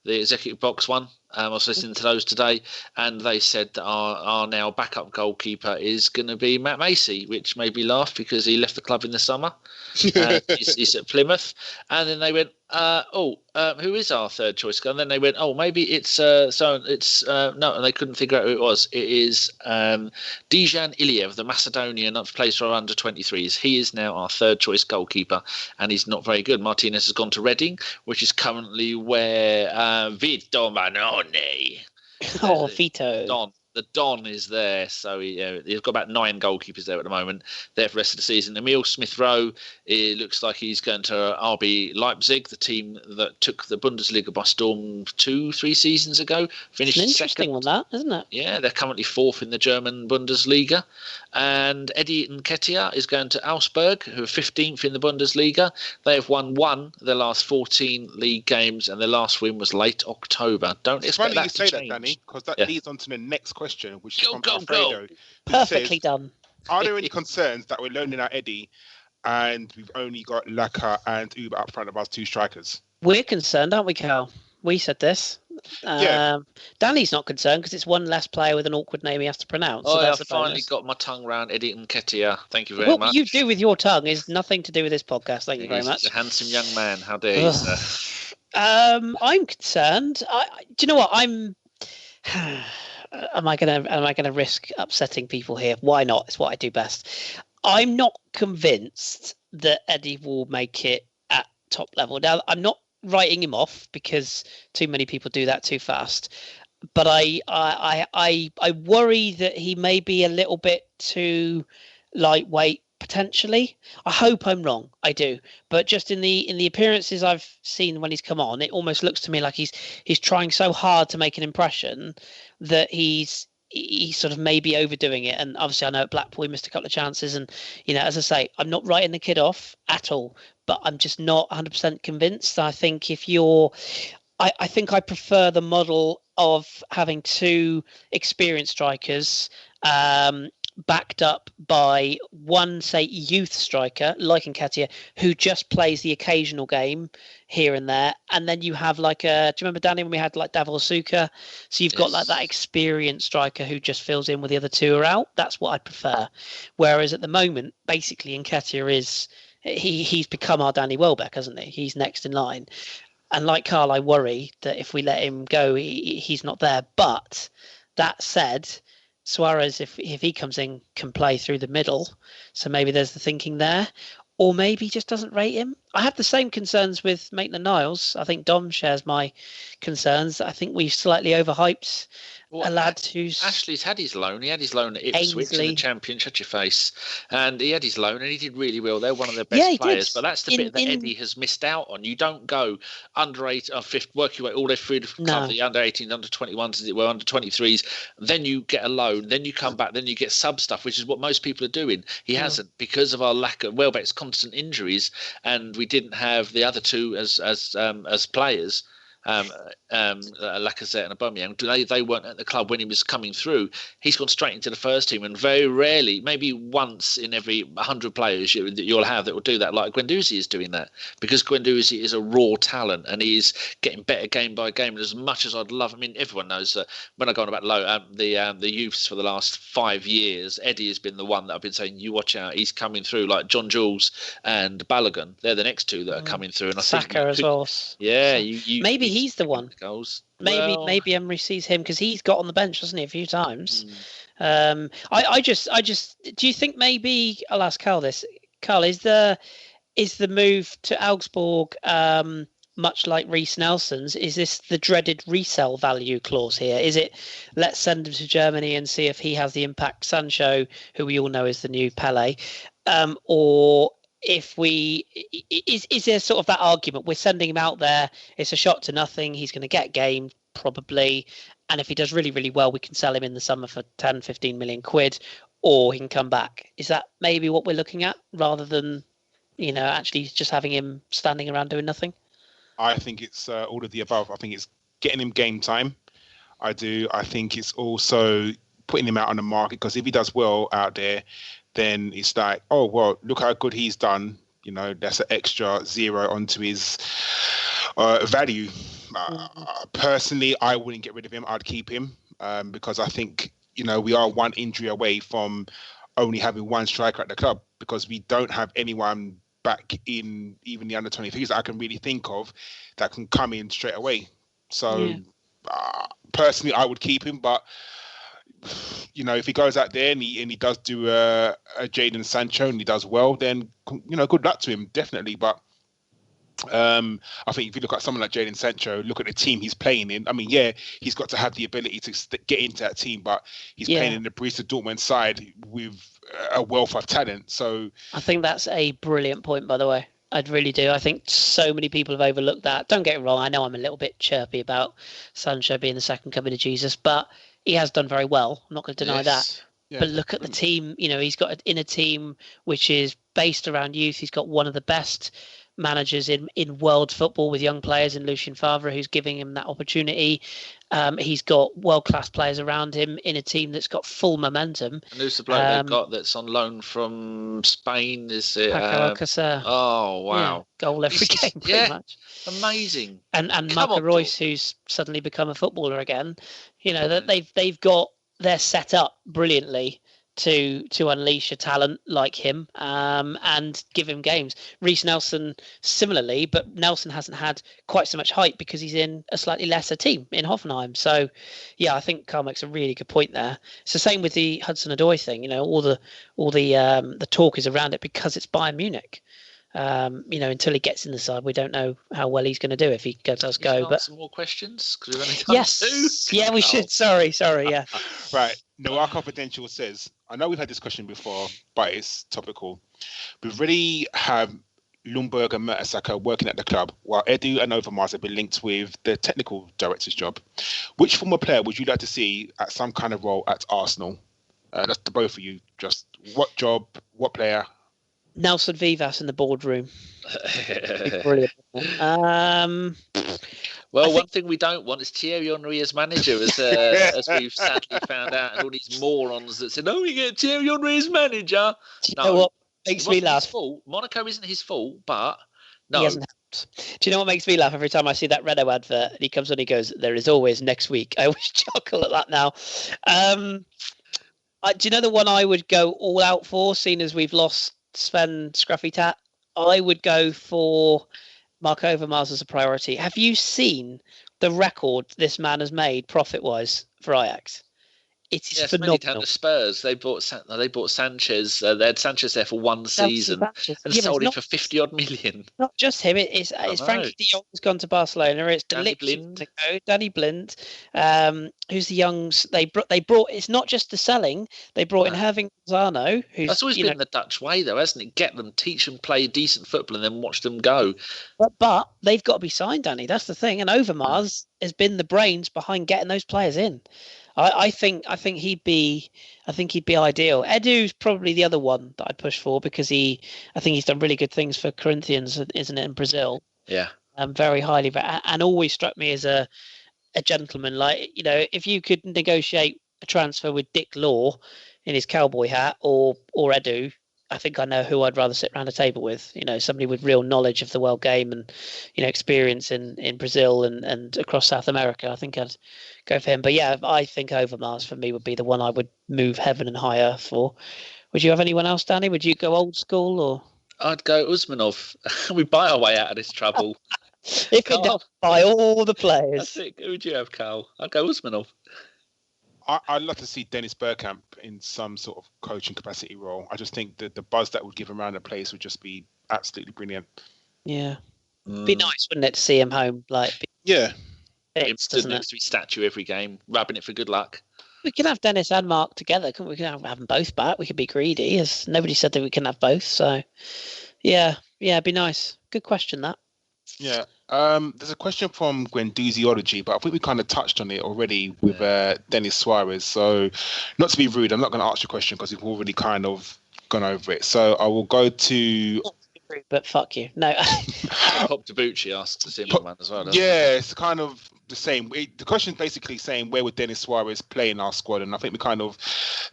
The executive box one. I was listening to those today, and they said that our now backup goalkeeper is going to be Matt Macey, which made me laugh because he left the club in the summer. He's at Plymouth, and then they went, who is our 3rd choice guy? And then they went, maybe it's no, and they couldn't figure out who it was. It is Dejan Iliev, the Macedonian that plays for our under-23s. He is now our 3rd choice goalkeeper, and he's not very good. Martinez has gone to Reading, which is currently where Vito Manone. Oh, Vito. The Don is there, so he's got about 9 goalkeepers there at the moment. There for the rest of the season. Emil Smith-Rowe, it looks like he's going to RB Leipzig, the team that took the Bundesliga by storm 2-3 seasons ago. Finished an interesting second. one, that, isn't it? Yeah, they're currently 4th in the German Bundesliga. And Eddie Nketiah is going to Augsburg, who are 15th in the Bundesliga. They have won their last 14 league games, and their last win was late October. Don't expect that to change. Funny you say that, Danny, because that leads on to the next question, which is from Go. Alfredo. Perfectly done. Are there any concerns that we're loaning out Eddie and we've only got Laka and Uber up front of us 2 strikers? We're concerned, aren't we, Carl? We said this. Danny's not concerned because it's one less player with an awkward name he has to pronounce. So I've finally got my tongue around Eddie Nketiah. Thank you very much. What you do with your tongue is nothing to do with this podcast. Thank you very much. He's a handsome young man. How dare you, sir? I'm concerned. Do you know what? Am I gonna risk upsetting people here? Why not? It's what I do best. I'm not convinced that Eddie will make it at top level. Now, I'm not writing him off because too many people do that too fast. But I worry that he may be a little bit too lightweight potentially. I hope I'm wrong. I do. But just in the appearances I've seen when he's come on, it almost looks to me like he's trying so hard to make an impression that he's sort of maybe overdoing it. And obviously I know at Blackpool he missed a couple of chances, and as I say, I'm not writing the kid off at all, but I'm just not 100% convinced. I think I think I prefer the model of having 2 experienced strikers backed up by one, say, youth striker like Nketiah, who just plays the occasional game here and there, and then you have do you remember, Danny, when we had like Davor Suker? So you've got like that experienced striker who just fills in with the other 2 are out. That's what I prefer. Whereas at the moment, basically, Nketiah he's become our Danny Welbeck, hasn't he? He's next in line. And like Carl, I worry that if we let him go, he's not there. But that said, Suarez, if he comes in, can play through the middle. So maybe there's the thinking there. Or maybe he just doesn't rate him. I have the same concerns with Maitland-Niles. I think Dom shares my concerns. I think we've slightly overhyped a lad who's... Ashley's had his loan. He had his loan at Ipswich in the Championship. Shut your face. And he had his loan and he did really well. They're one of their best players. But that's the bit that Eddie has missed out on. You don't go under 8 or 5, work your way all the way through the club, the under 18s, under 21s, as it were, under 23s. Then you get a loan. Then you come back. Then you get sub stuff, which is what most people are doing. He hasn't, because of our lack of Welbeck's constant injuries, and we didn't have the other 2 as players. Lacazette and Aubameyang, they weren't at the club when he was coming through. He's gone straight into the first team, and very rarely, maybe once in every 100 players you'll have that will do that, like Guendouzi is doing that, because Guendouzi is a raw talent and he's getting better game by game. And as much as I'd love, everyone knows that when I go on about the youths for the last 5 years, Eddie has been the one that I've been saying, you watch out, he's coming through, like John Jules and Balogun. They're the next 2 that are coming through. And I Saka think as well. Yeah, maybe he's the one. Goals. Maybe Emery sees him because he's got on the bench, hasn't he, a few times. I just do you think maybe, I'll ask Carl this, Carl, is the move to Augsburg much like Reiss Nelson's? Is this the dreaded resale value clause here? Is it let's send him to Germany and see if he has the impact Sancho, who we all know is the new Pele, or if is there sort of that argument? We're sending him out there. It's a shot to nothing. He's going to get game probably. And if he does really, really well, we can sell him in the summer for 10, 15 million quid, or he can come back. Is that maybe what we're looking at rather than, actually just having him standing around doing nothing? I think it's all of the above. I think it's getting him game time. I do. I think it's also putting him out on the market, because if he does well out there, then it's like, oh, well, look how good he's done. That's an extra zero onto his value. Personally, I wouldn't get rid of him. I'd keep him because I think, we are one injury away from only having one striker at the club, because we don't have anyone back in even the under 23s that I can really think of that can come in straight away. So personally, I would keep him. But, if he goes out there and he does do a Jadon Sancho and he does well, then, good luck to him, definitely. But I think if you look at someone like Jadon Sancho, look at the team he's playing in. I mean, he's got to have the ability to get into that team, but he's playing in the Borussia Dortmund side with a wealth of talent. So I think that's a brilliant point, by the way. I really do. I think so many people have overlooked that. Don't get me wrong. I know I'm a little bit chirpy about Sancho being the second coming of Jesus, but he has done very well. I'm not going to deny that. Yeah. But look at the team. He's got in a team which is based around youth. He's got one of the best managers in world football with young players in Lucien Favre, who's giving him that opportunity. He's got world-class players around him in a team that's got full momentum. And who's the bloke they've got that's on loan from Spain? Is it Paco Alcácer? Oh, wow. Yeah, goal every game, pretty much. Amazing. And Marco Reus, who's suddenly become a footballer again. That they've got, they're set up brilliantly to unleash a talent like him and give him games. Reiss Nelson similarly, but Nelson hasn't had quite so much hype because he's in a slightly lesser team in Hoffenheim. So I think Carl makes a really good point there. It's the same with the Hudson-Odoi thing. All the talk is around it because it's Bayern Munich. Until he gets in the side, we don't know how well he's going to do if he does go. But some more questions, because we've only done two. Yeah, we should. Sorry. Yeah. Right. Noir Confidential says, I know we've had this question before, but it's topical. We've already have Lundberg and Mertesacker working at the club, while Edu and Overmars have been linked with the technical director's job. Which former player would you like to see at some kind of role at Arsenal? That's the both of you. Just what job, what player? Nelson Vivas in the boardroom. Brilliant. One thing we don't want is Thierry Henry as manager, as we've sadly found out, and all these morons that said, we get Thierry Henry as manager. Do you know what makes me laugh? His fault. Monaco isn't his fault, but no. He hasn't helped. Do you know what makes me laugh every time I see that Renault advert and he comes on, he goes, there is always next week. I always chuckle at that now. Do you know the one I would go all out for, seeing as we've lost Sven Scruffy Tat? I would go for Mark Overmars as a priority. Have you seen the record this man has made profit-wise for Ajax? It is phenomenal. Down to Spurs. They bought Sanchez. They had Sanchez there for one season and sold him for 50 odd million. Not just him. It's Frankie de Jong has gone to Barcelona. It's Danny Blind. Danny Blind, who's the young. They brought. It's not just the selling. They brought in Herving Lozano. That's always been the Dutch way, though, hasn't it? Get them, teach them, play decent football, and then watch them go. But they've got to be signed, Danny. That's the thing. And Overmars has been the brains behind getting those players in. I think he'd be ideal. Edu's probably the other one that I'd push for because I think he's done really good things for Corinthians, isn't it, in Brazil? Yeah. Very highly, and always struck me as a gentleman. Like, if you could negotiate a transfer with Dick Law in his cowboy hat or Edu, I think I know who I'd rather sit around a table with. Somebody with real knowledge of the world game and experience in Brazil and across South America. I think I'd go for him. But yeah, I think Overmars for me would be the one I would move heaven and high earth for. Would you have anyone else, Danny? Would you go old school or? I'd go Usmanov. We buy our way out of this trouble. If it does buy all the players. That's it. Who would you have, Karl? I'd go Usmanov. I'd love to see Dennis Bergkamp in some sort of coaching capacity role. I just think that the buzz that would give him around the place would just be absolutely brilliant. Yeah. Be nice, wouldn't it, to see him home? Yeah. Him stood next to his statue every game, rubbing it for good luck. We can have Dennis and Mark together, couldn't we? We can have them both back. We could be greedy, as nobody said that we can have both. So, yeah, it'd be nice. Good question, that. Yeah. There's a question from Gwenduziology, but I think we kind of touched on it already with Denis Suarez. So, not to be rude, I'm not going to ask you a question because we've already kind of gone over it. So, I will go to... But fuck you. No. Pop Tabucci asked a similar one as well. Yeah, it's kind of the same. The question is basically saying where would Denis Suarez play in our squad, and I think we kind of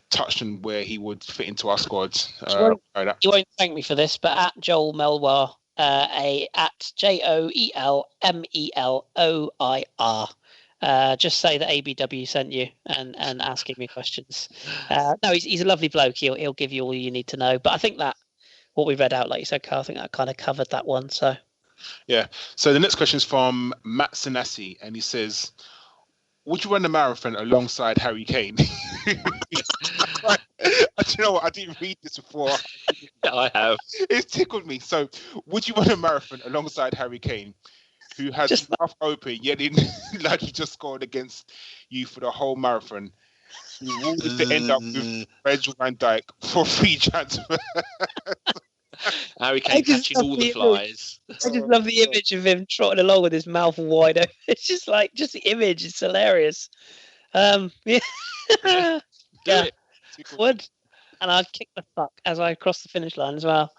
touched on where he would fit into our squad. You won't thank me for this, but at Joel Melwar, at JoelMelOIR, just say that ABW sent you and asking me questions. No, he's a lovely bloke. He'll give you all you need to know. But I think that what we read out, like you said, Carl, I think that kind of covered that one. So. Yeah. So the next question is from Matt Sanassi, and he says, would you run the marathon alongside Harry Kane? Do you know what? I didn't read this before. Yeah, I have. It tickled me. So, would you run a marathon alongside Harry Kane, who has his mouth open, yelling like he just scored against you for the whole marathon? You will end up with Virgil van Dijk for free transfer. Harry Kane catching all the flies. I just love the image of him trotting along with his mouth wide open. It's just the image. It's hilarious. Yeah. Would. And I'd kick the fuck as I cross the finish line as well.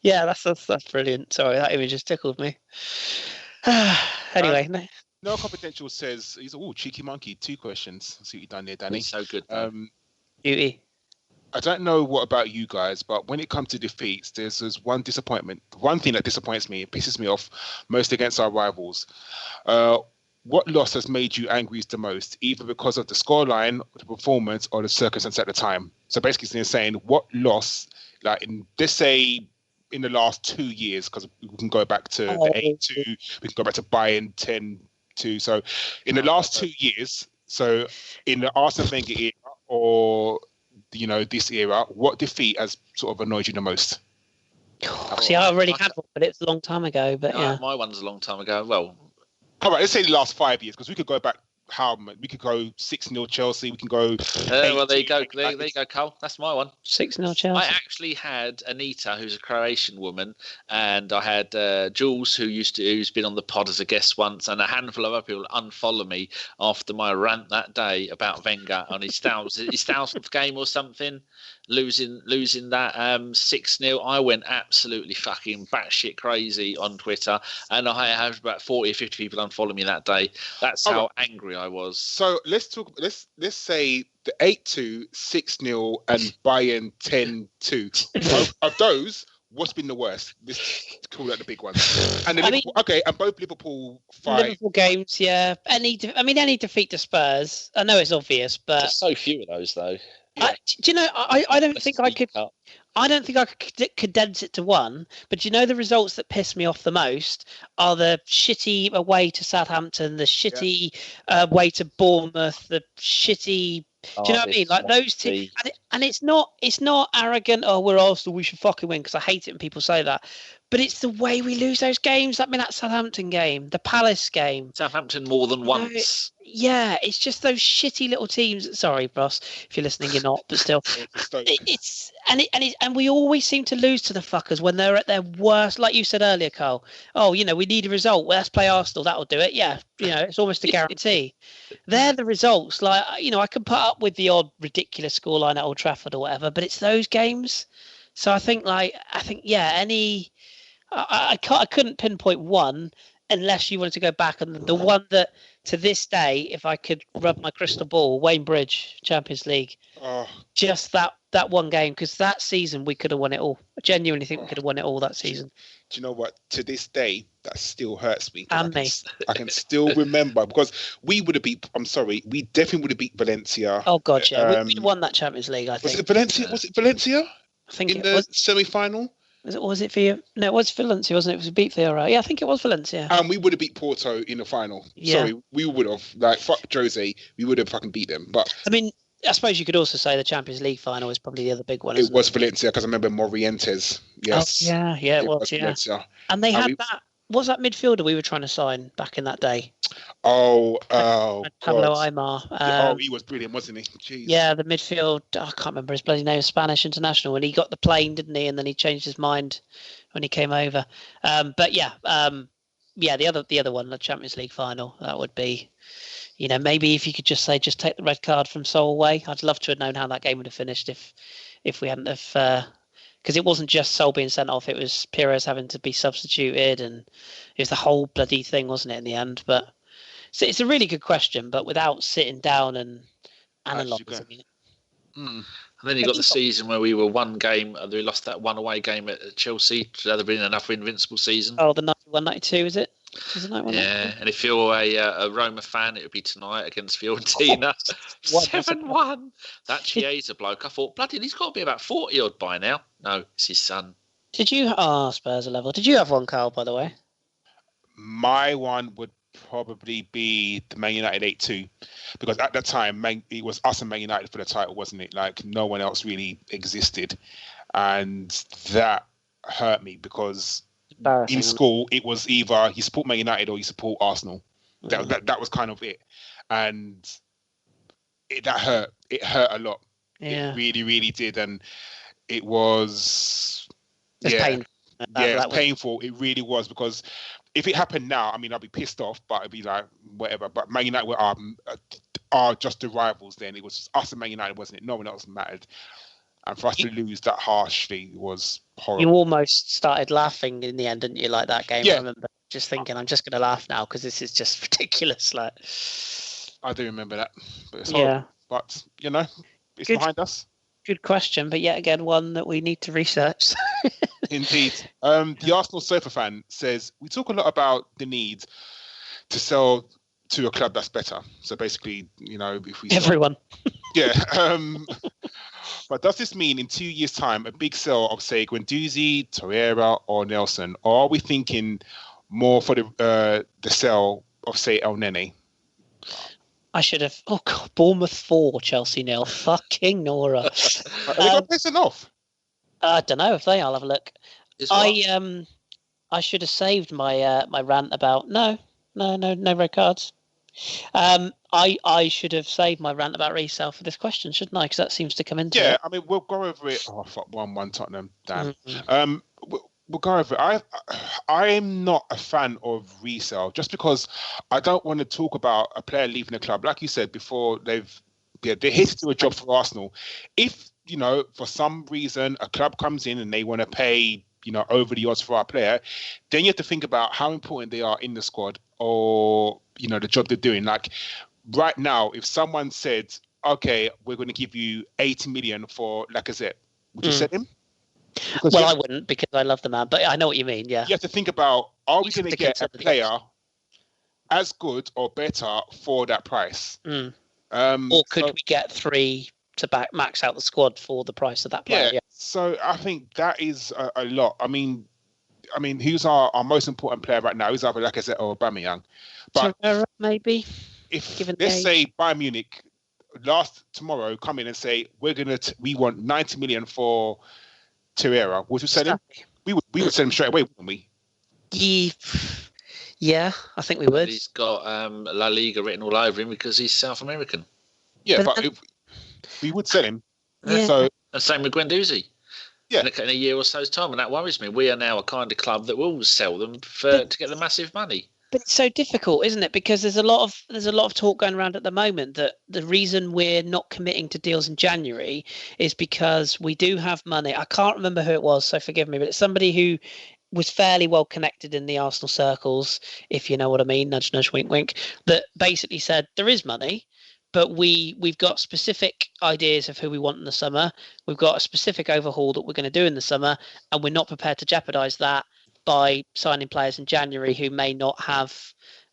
Yeah, that's brilliant. Sorry, that image just tickled me. Anyway. No Confidential says, he's cheeky monkey. 2 questions. See what you've done there, Danny. He's so good. Beauty. I don't know what about you guys, but when it comes to defeats, there's one disappointment. One thing that disappoints me, it pisses me off, most against our rivals. What loss has made you angriest the most, either because of the scoreline, the performance, or the circumstance at the time? So basically, they're saying what loss, let's say in the last 2 years, because we can go back to the 8-2, we can go back to Bayern 10-2. So in the last 2 years, so in the Arsene Wenger era or this era, what defeat has sort of annoyed you the most? See, I already had one, but it's a long time ago. But yeah, my one's a long time ago. Well, all right, let's say the last 5 years, because we could go back. We could go 6-0 Chelsea. We can go. Well, there you go. There you go, Carl. That's my one. 6-0 Chelsea. I actually had Anita, who's a Croatian woman, and I had Jules, who's been on the pod as a guest once, and a handful of other people unfollow me after my rant that day about Wenger on his thousandth game or something, losing that 6-0. I went absolutely fucking batshit crazy on Twitter, and I had about 40 or 50 people unfollow me that day. That's how angry I was. So let's say the 8-2, 6-0, and Bayern 10-2. Of those, what's been the worst? Let's call that the big one. And and both Liverpool 5. Liverpool games, yeah. Any defeat to Spurs. I know it's obvious, but there's so few of those though. Yeah. Do you know? I don't think I could. I don't think I could condense it to one. But do you know the results that piss me off the most are the shitty away to Southampton, the shitty away to Bournemouth, the shitty. Do you know what I mean? Like those two, and it's not arrogant. Oh, we're Arsenal, we should fucking win, because I hate it when people say that. But it's the way we lose those games. I mean, that Southampton game, the Palace game. Southampton more than once. Yeah, it's just those shitty little teams. Sorry, Ross, if you're listening, you're not, but still, and we always seem to lose to the fuckers when they're at their worst. Like you said earlier, Carl. Oh, we need a result. Well, let's play Arsenal. That'll do it. Yeah, it's almost a guarantee. They're the results. Like I can put up with the odd ridiculous scoreline at Old Trafford or whatever, but it's those games. So I think I couldn't pinpoint one unless you wanted to go back, and the one that to this day, if I could rub my crystal ball, Wayne Bridge, Champions League, just that one game, because that season we could have won it all. I genuinely think we could have won it all that season. Do you know what? To this day, that still hurts me. And me. I can still remember, because we would have beat. I'm sorry, we definitely would have beat Valencia. Oh God, yeah, we'd won that Champions League. I think. Was it Valencia? Was it Valencia? I think in the semi-final. Was it for you? No, it was Valencia, wasn't it? It was beat Villarreal. Yeah, I think it was Valencia. And we would have beat Porto in the final. Yeah. Sorry, we would have. Like, fuck Jose, we would have fucking beat them. But I mean, I suppose you could also say the Champions League final is probably the other big one. It was Valencia, because I remember Morientes. Yes. Oh, yeah, it was. Yeah. Valencia. And they had that. What was that midfielder we were trying to sign back in that day? Pablo Aimar. He was brilliant, wasn't he? Jeez. Yeah, the midfield. I can't remember his bloody name. Spanish international, and he got the plane, didn't he? And then he changed his mind when he came over. But yeah, the other one, the Champions League final, that would be. Maybe if you could just take the red card from Seoul away. I'd love to have known how that game would have finished if we hadn't have. Because it wasn't just Sol being sent off; it was Pires having to be substituted, and it was the whole bloody thing, wasn't it? In the end, but it's a really good question. But without sitting down and analysing it, and then you got the season where we were one game, we lost that one away game at Chelsea. Should have been another invincible season. Oh, the 91-92, is it? Yeah, and if you're a Roma fan, it would be tonight against Fiorentina. 7-1. That Chiesa bloke, I thought, bloody, he's got to be about 40 odd by now. No, it's his son. Did you? Oh, Spurs are level. Did you have one, Carl, by the way? My one would probably be the Man United 8-2, because at that time, it was us and Man United for the title, wasn't it? Like, no one else really existed. And that hurt me because in school, it was either you support Man United or you support Arsenal. That was kind of it. And that hurt. It hurt a lot. Yeah. It really, really did. And it was... Painful. It's painful. It really was, because if it happened now, I mean, I'd be pissed off, but I'd be like, whatever. But Man United are just the rivals then. It was us and Man United, wasn't it? No one else mattered. And for us to lose that harshly was horrible. You almost started laughing in the end, didn't you, like that game? Yeah. I remember just thinking, I'm just going to laugh now because this is just ridiculous. Like, I do remember that. But it's horrible. But, it's behind us. Good question, but yet again, one that we need to research. Indeed. The Arsenal Sofa fan says, we talk a lot about the need to sell to a club that's better. So basically, if we... Everyone. Yeah. But does this mean in 2 years' time, a big sell of, say, Guendouzi, Torreira, or Nelson? Or are we thinking more for the sell of, say, El Nene? I should have... Oh, God, Bournemouth 4, Chelsea 0. Fucking Nora. Are they got pissing off? I don't know if they... I'll have a look. I should have saved my my rant about... No red cards. I should have saved my rant about resale for this question, shouldn't I? Because that seems to come into it. Yeah, I mean, we'll go over it. Oh, fuck, 1-1 Tottenham. Damn. Mm-hmm. We'll go over it. I'm not a fan of resale, just because I don't want to talk about a player leaving the club. Like you said before, they're here to do a job for Arsenal. If, for some reason a club comes in and they want to pay, over the odds for our player, then you have to think about how important they are in the squad, or, the job they're doing. Like right now, if someone said, okay, we're going to give you 80 million for Lacazette, would you sell him? Because I wouldn't, because I love the man, but I know what you mean, yeah. You have to think about, are we going to get a player as good or better for that price? Or could we get 3 to max out the squad for the price of that player? Yeah. So I think that is a lot. I mean, who's our most important player right now? Who's either Lacazette or Aubameyang? But maybe. If let's say Bayern Munich tomorrow come in and say we want 90 million for Torreira, would you sell him? We would sell him straight away, wouldn't we? Yeah, I think we would. He's got La Liga written all over him because he's South American. Yeah, but we would sell him. Yeah. So and same with Guendouzi. Yeah. In a year or so's time, and that worries me. We are now a kind of club that will sell them to get the massive money. But it's so difficult, isn't it? Because there's a lot of talk going around at the moment that the reason we're not committing to deals in January is because we do have money. I can't remember who it was, so forgive me, but it's somebody who was fairly well connected in the Arsenal circles, if you know what I mean, nudge, nudge, wink, wink, that basically said there is money, but we've got specific ideas of who we want in the summer. We've got a specific overhaul that we're going to do in the summer, and we're not prepared to jeopardise that by signing players in January who may not have,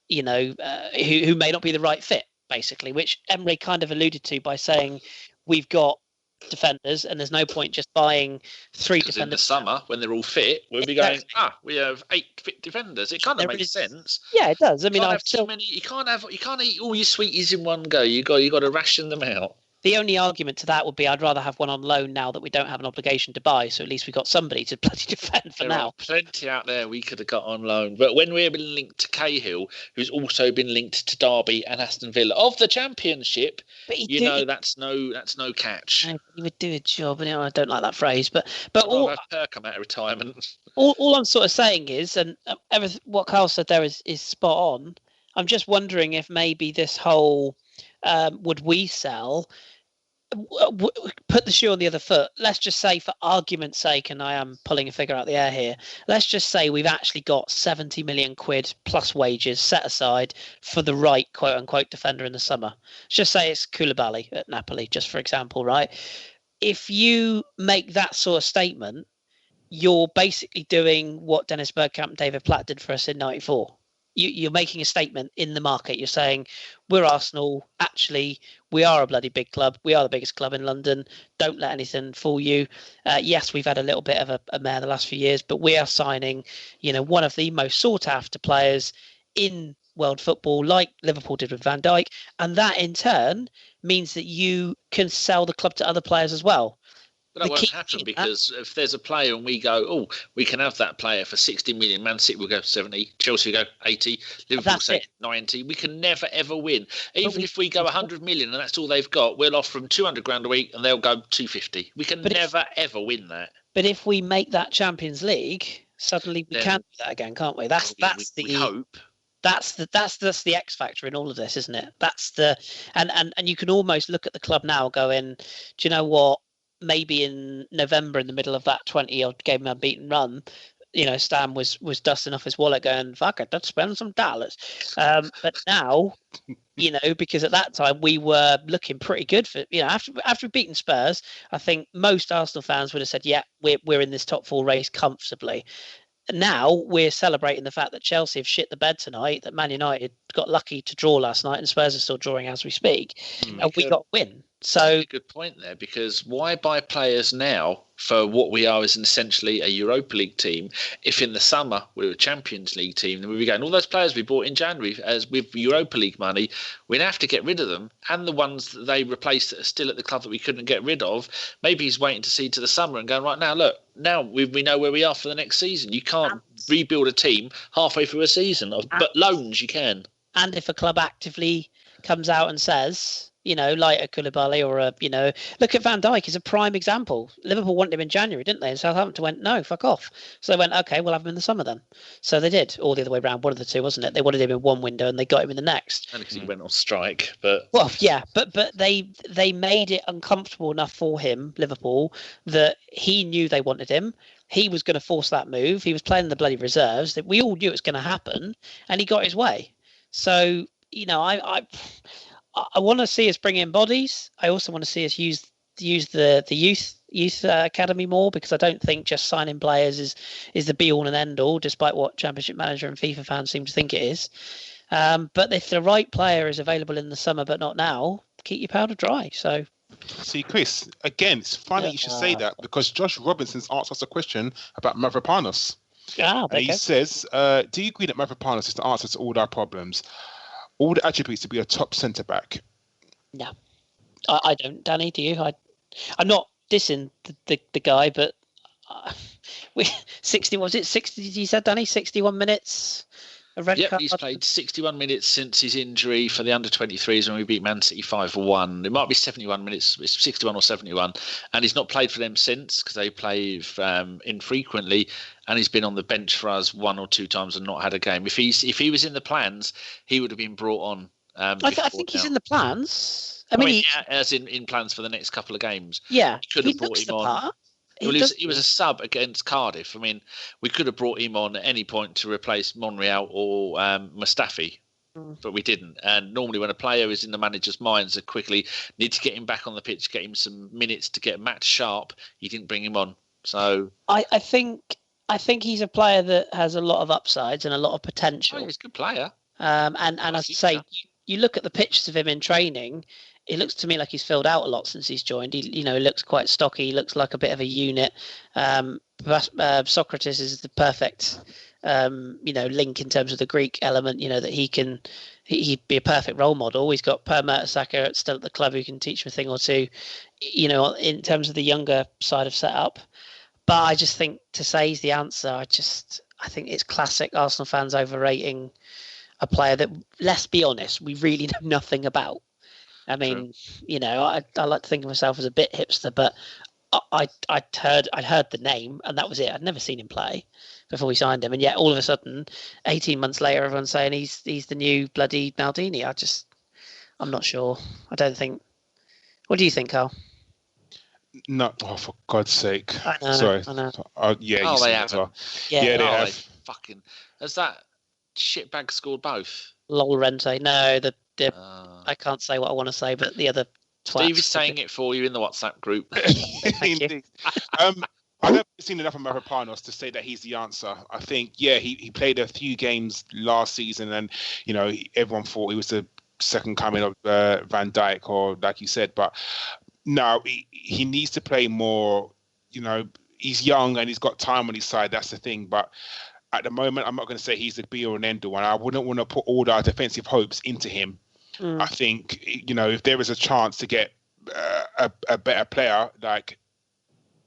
who may not be the right fit, basically, which Emery kind of alluded to by saying we've got defenders, and there's no point just buying 3 defenders. In the summer, when they're all fit, we'll be going, we have 8 fit defenders. It kind of makes sense. Yeah, it does. I mean, you can't eat all your sweeties in one go. You got to ration them out. The only argument to that would be I'd rather have one on loan now that we don't have an obligation to buy, so at least we've got somebody to bloody defend for now. There are plenty out there we could have got on loan. But when we've been linked to Cahill, who's also been linked to Derby and Aston Villa of the Championship, that's no catch. No, he would do a job, and I don't like that phrase. But all have Bergkamp out of retirement. All I'm sort of saying is, and what Karl said there is spot on. I'm just wondering if maybe this whole would we sell, put the shoe on the other foot. Let's just say, for argument's sake, and I am pulling a figure out of the air here, let's just say we've actually got 70 million quid plus wages set aside for the right quote unquote defender in the summer. Let's just say it's Koulibaly at Napoli, just for example, right? If you make that sort of statement, you're basically doing what Dennis Bergkamp and David Platt did for us in '94. You're making a statement in the market. You're saying, we're Arsenal. Actually, we are a bloody big club. We are the biggest club in London. Don't let anything fool you. Yes, we've had a little bit of a mare the last few years, but we are signing, one of the most sought after players in world football, like Liverpool did with Van Dijk. And that in turn means that you can sell the club to other players as well. But that won't happen, because if there's a player and we go, we can have that player for 60 million, Man City will go 70, Chelsea will go 80, Liverpool say 90. We can never, ever win. Even if we go 100 million and that's all they've got, we'll offer them 200 grand a week and they'll go 250. We can never, ever win that. But if we make that Champions League, suddenly we can do that again, can't we? We hope. That's the X factor in all of this, isn't it? That's and you can almost look at the club now going, do you know what? Maybe in November, in the middle of that 20-odd game unbeaten run, Stan was dusting off his wallet going, fuck it, let's spend some dollars. But now, because at that time we were looking pretty good for, after we've beaten Spurs, I think most Arsenal fans would have said, yeah, we're in this top 4 race comfortably. Now we're celebrating the fact that Chelsea have shit the bed tonight, that Man United got lucky to draw last night, and Spurs are still drawing as we speak, and we got a win. So good point there, because why buy players now for what we are as essentially a Europa League team if in the summer we're a Champions League team? Then we'd be going, all those players we bought in January as with Europa League money, we'd have to get rid of them, and the ones that they replaced that are still at the club that we couldn't get rid of, maybe he's waiting to see to the summer and going, right, now we know where we are for the next season. You can't rebuild a team halfway through a season, but loans you can. And if a club actively comes out and says, like a Koulibaly or look at Van Dijk is a prime example. Liverpool wanted him in January, didn't they? And Southampton went, no, fuck off. So they went, okay, we'll have him in the summer then. So they did, or the other way around, one of the two, wasn't it? They wanted him in one window and they got him in the next. And because he went on strike, but but they made it uncomfortable enough for him, Liverpool, that he knew they wanted him. He was going to force that move. He was playing the bloody reserves. That we all knew it was going to happen, and he got his way. So I want to see us bring in bodies. I also want to see us use the youth academy more, because I don't think just signing players is the be all and end all, despite what Championship Manager and FIFA fans seem to think it is. But if the right player is available in the summer but not now, keep your powder dry. So. See, Chris, again, it's funny you should say that, because Josh Robinson's asked us a question about Mavropanos. And he says, do you agree that Mavropanos is the answer to all our problems? All the attributes to be a top centre back? No, I don't. Danny, do you? I'm not dissing the guy, but 60 was it 60? You said, Danny, 61 minutes. He's played 61 minutes since his injury for the under-23s when we beat Man City 5-1. It might be 71 minutes, it's 61 or 71, and he's not played for them since, because they play infrequently, and he's been on the bench for us 1 or 2 times and not had a game. If he was in the plans, he would have been brought on. I think he's in the plans. I mean as in plans for the next couple of games. Yeah, could have brought him on. Well, he was a sub against Cardiff. I mean, we could have brought him on at any point to replace Monreal or Mustafi, but we didn't. And normally when a player is in the manager's minds, they quickly need to get him back on the pitch, get him some minutes to get match sharp. You didn't bring him on. So I think he's a player that has a lot of upsides and a lot of potential. He's a good player. And as I say, you look at the pictures of him in training, it looks to me like he's filled out a lot since he's joined. He looks quite stocky. He looks like a bit of a unit. Socrates is the perfect, link in terms of the Greek element. That he'd be a perfect role model. He's got Per Mertesacker still at the club who can teach him a thing or two. In terms of the younger side of setup. But I just think to say he's the answer, I think it's classic Arsenal fans overrating a player that, let's be honest, we really know nothing about. I mean, I like to think of myself as a bit hipster, but I'd heard the name and that was it. I'd never seen him play before we signed him, and yet all of a sudden, 18 months later, everyone's saying he's the new bloody Maldini. I'm not sure. I don't think. What do you think, Carl? No, for God's sake! I know, Sorry. I know. Yeah, they have. Well. Yeah, they have. Fucking. Has that shitbag scored both? Lorente. No, I can't say what I want to say, but the other. Steve is saying it for you in the WhatsApp group. Indeed. I've never seen enough of Mavropanos to say that he's the answer. I think, he played a few games last season, and everyone thought he was the second coming of Van Dijk, or like you said, but no, he needs to play more. He's young and he's got time on his side. That's the thing. But at the moment, I'm not going to say he's the be all and end all, and I wouldn't want to put all our defensive hopes into him. I think, if there is a chance to get a better player like,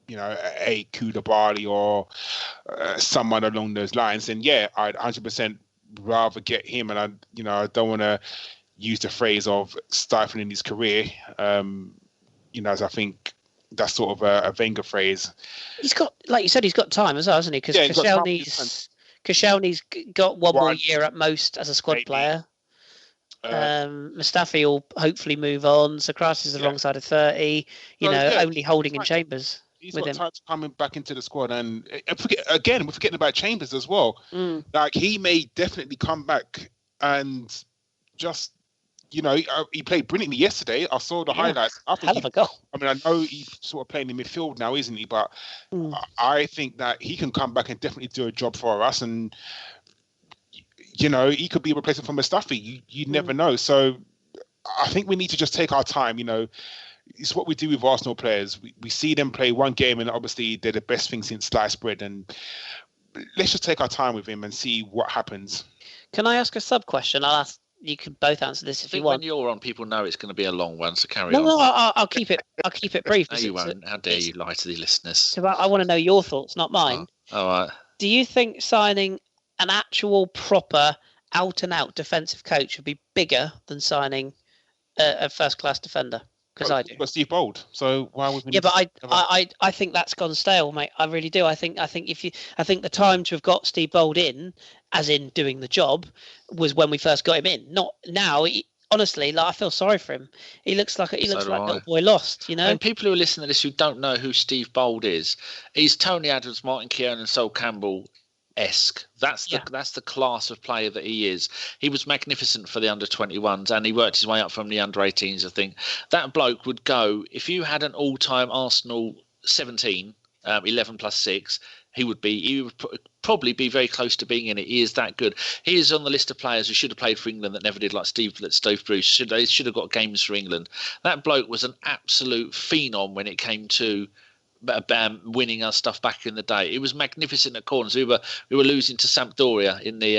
a Koulibaly or someone along those lines, then I'd 100% rather get him. And I don't want to use the phrase of stifling his career, as I think that's sort of a Wenger phrase. He's got, like you said, he's got time as well, hasn't he? Because Koscielny's got one more year at most as a squad player. Mustafi will hopefully move on. Socrates is the wrong side of 30. Only holding in Chambers. He's with got him. time to coming back into the squad, and we're forgetting about Chambers as well. Like, he may definitely come back and just, he played brilliantly yesterday. I saw the highlights. Hell of a goal. I mean, I know he's sort of playing in midfield now, isn't he? But I think that he can come back and definitely do a job for us, and he could be a replacement for Mustafi. You never know. So I think we need to just take our time. It's what we do with Arsenal players. We see them play one game, and obviously they're the best thing since sliced bread. And let's just take our time with him and see what happens. Can I ask a sub question? I'll ask. You can both answer this if you want. When you're on, people know it's going to be a long one, so carry on. No, I'll keep it. I'll keep it brief. No, you won't. How dare you lie to the listeners? I want to know your thoughts, not mine. All right. Do you think signing an actual proper out-and-out defensive coach would be bigger than signing a first-class defender? Because I do. But Steve Bold. So why would we? Yeah, but I think that's gone stale, mate. I really do. I think the time to have got Steve Bold in, as in doing the job, was when we first got him in. Not now. Honestly, I feel sorry for him. He looks like little boy lost. And people who are listening to this who don't know who Steve Bold is, he's Tony Adams, Martin Keown, and Sol Campbell-esque. That's the class of player that he is. He was magnificent for the under-21s, and he worked his way up from the under-18s, I think. That bloke would go, if you had an all-time Arsenal 17, 11 plus 6, he would probably be very close to being in it. He is that good. He is on the list of players who should have played for England that never did, like Steve Bruce. They should have got games for England. That bloke was an absolute phenom when it came to winning our stuff back in the day. It was magnificent at corners. We were losing to Sampdoria in the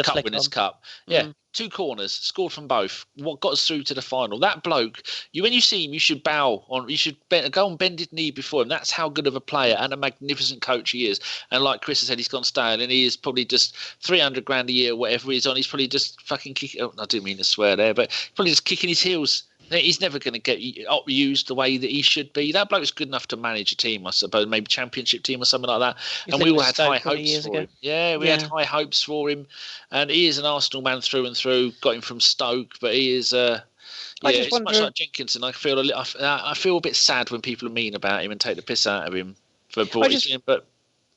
Cup Winners' Cup. Yeah, 2 corners, scored from both. What got us through to the final? That bloke, when you see him, you should bow on. You should go on bended knee before him. That's how good of a player and a magnificent coach he is. And like Kris has said, he's gone stale, and he is probably just 300 grand a year, whatever he's on. He's probably just fucking kicking. Oh, I didn't mean to swear there, but probably just kicking his heels. He's never going to get used the way that he should be. That bloke's good enough to manage a team, I suppose, maybe championship team or something like that. And we all had high hopes for him. Yeah, we had high hopes for him. And he is an Arsenal man through and through. Got him from Stoke, but he is. It's much like Jenkinson. I feel a bit sad when people are mean about him and take the piss out of him for what he's doing. But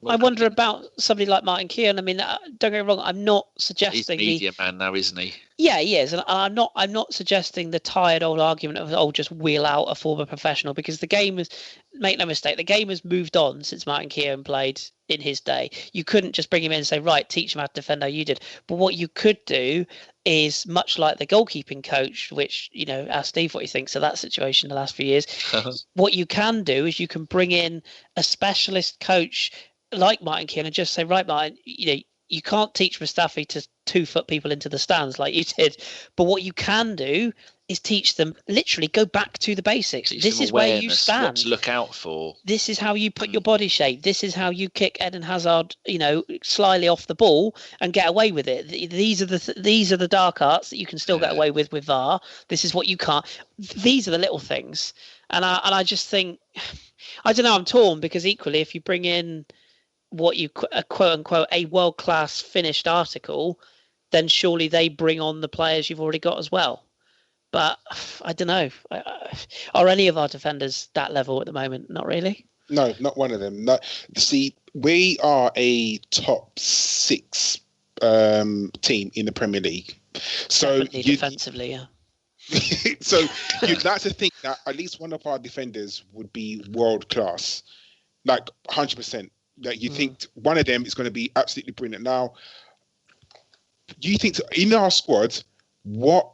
I wonder about somebody like Martin Keown. I mean, don't get me wrong. I'm not suggesting he's media man now, isn't he? Yeah, he is, and I'm not suggesting the tired old argument of just wheel out a former professional, because the game is, make no mistake, the game has moved on since Martin Keown played in his day. You couldn't just bring him in and say, right, teach him how to defend how you did. But what you could do is, much like the goalkeeping coach, which, ask Steve what he thinks of that situation the last few years. What you can do is you can bring in a specialist coach like Martin Keown and just say, right, Martin, you can't teach Mustafi to 2-foot people into the stands like you did. But what you can do is teach them, literally go back to the basics. This is where you stand. What to look out for. This is how you put your body shape. This is how you kick Eden Hazard, slyly off the ball and get away with it. These are the dark arts that you can still get away with VAR. This is what you can't. These are the little things. And I just think, I don't know, I'm torn, because equally, if you bring in what you quote unquote a world-class finished article, then surely they bring on the players you've already got as well. But I don't know. Are any of our defenders that level at the moment? Not really. No, not one of them. No. See, we are a top 6 team in the Premier League. So defensively, yeah. So you'd like to think that at least one of our defenders would be world class, like 100%. That you think one of them is going to be absolutely brilliant. Now, do you think in our squad, what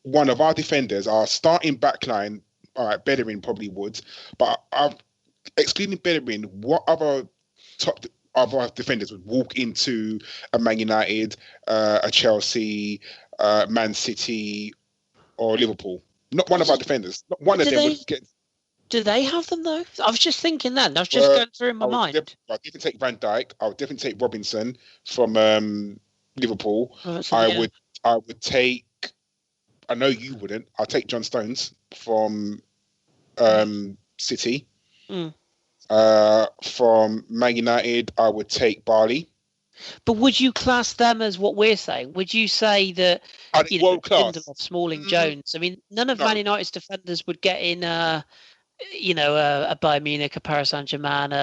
one of our defenders, our starting backline, all right, Bellerin probably would, but excluding Bellerin, what other top of our defenders would walk into a Man United, a Chelsea, Man City, or Liverpool? Not one of our defenders. Not one of them would get. Do they have them though? I was just thinking that. I was just going through in my mind. I'll definitely take Van Dijk. I'll definitely take Robinson from Liverpool. I would take. I know you wouldn't. I'll take John Stones from City. From Man United, I would take Barley. But would you class them as what we're saying? Would you say that world class? Lindelof, Smalling, Jones? I mean, none of Man United's defenders would get in. A Bayern Munich, a Paris Saint-Germain. Do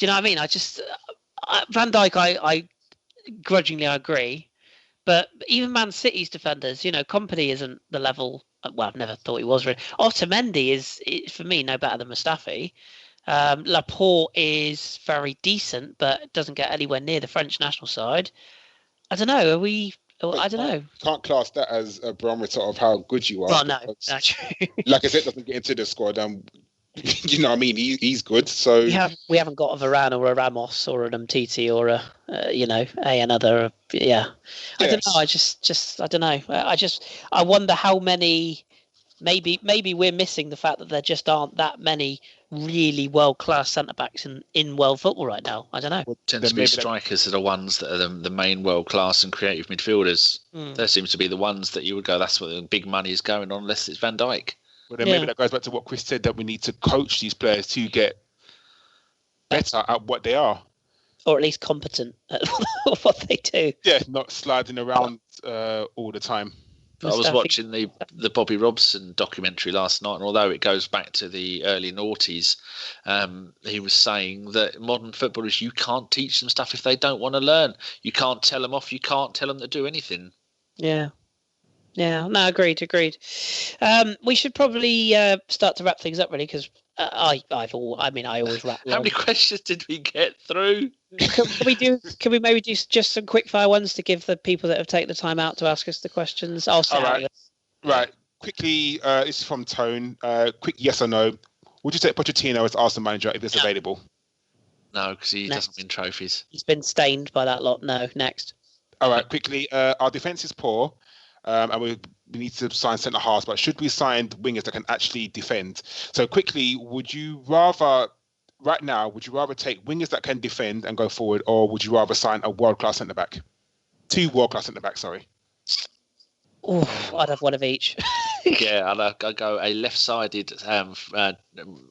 you know what I mean? Van Dijk, I grudgingly agree, but even Man City's defenders, Kompany isn't the level. Well, I've never thought he was really. Otamendi is for me no better than Mustafi. Laporte is very decent, but doesn't get anywhere near the French national side. I don't know. I don't know. Can't class that as a barometer of how good you are. Well, no, that's true. Like I said, doesn't get into the squad. You know what I mean? He's good. So we haven't got a Varane or a Ramos or an Umtiti or another. Yeah. I don't know. I don't know. I wonder how many. Maybe we're missing the fact that there just aren't that many really world-class centre-backs in world football right now. I don't know. Well, tends to be strikers are the ones that are the main world-class and creative midfielders. There seems to be the ones that you would go, that's where the big money is going on, unless it's Van Dijk. Well, then maybe that goes back to what Kris said, that we need to coach these players to get better at what they are. Or at least competent at what they do. Yeah, not sliding around all the time. I was watching the Bobby Robson documentary last night, and although it goes back to the early noughties, he was saying that modern footballers, you can't teach them stuff if they don't want to learn. You can't tell them off. You can't tell them to do anything. Yeah. No, agreed. We should probably start to wrap things up, really, because I always wrap. How many questions did we get through? Can we maybe do just some quick fire ones to give the people that have taken the time out to ask us the questions? I'll say. Right. Quickly, this is from Tone. Quick yes or no. Would you take Pochettino as Arsenal manager if it's available? No, because he doesn't win trophies. He's been stained by that lot. No. Next. All right. Quickly, our defence is poor. And we need to sign centre halves, but should we sign wingers that can actually defend? So quickly, would you rather take wingers that can defend and go forward, or would you rather sign a world-class centre-back? 2 world-class centre-backs, sorry. Oh, I'd have one of each. Yeah, I'd go a left-sided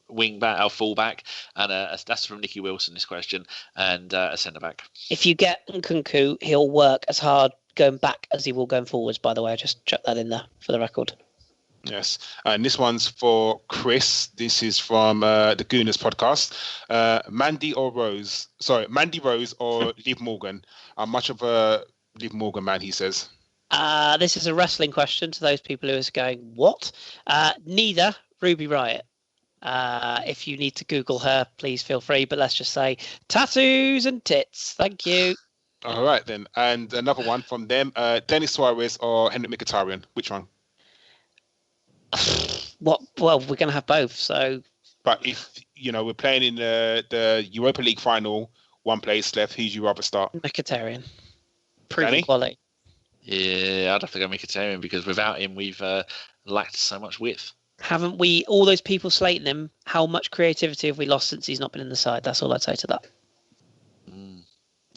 wing back, or full-back, and that's from Nicky Wilson, this question, and a centre-back. If you get Nkunku, he'll work as hard going back as he will going forwards, by the way. I just chuck that in there for the record. Yes, and this one's for Kris. This is from the Gooners podcast. Mandy Rose or Liv Morgan? I'm much of a Liv Morgan man, he says. This is a wrestling question to those people who are going, what? Neither Ruby Riott. If you need to Google her, please feel free. But let's just say tattoos and tits. Thank you. All right, then. And another one from them. Dennis Suarez or Henrik Mkhitaryan? Which one? What? Well, we're going to have both. So, but if we're playing in the Europa League final, one place left, who'd you rather start? Mkhitaryan, proven quality. Yeah, I'd have to go Mkhitaryan because without him, we've lacked so much width. Haven't we? All those people slating him. How much creativity have we lost since he's not been in the side? That's all I'd say to that.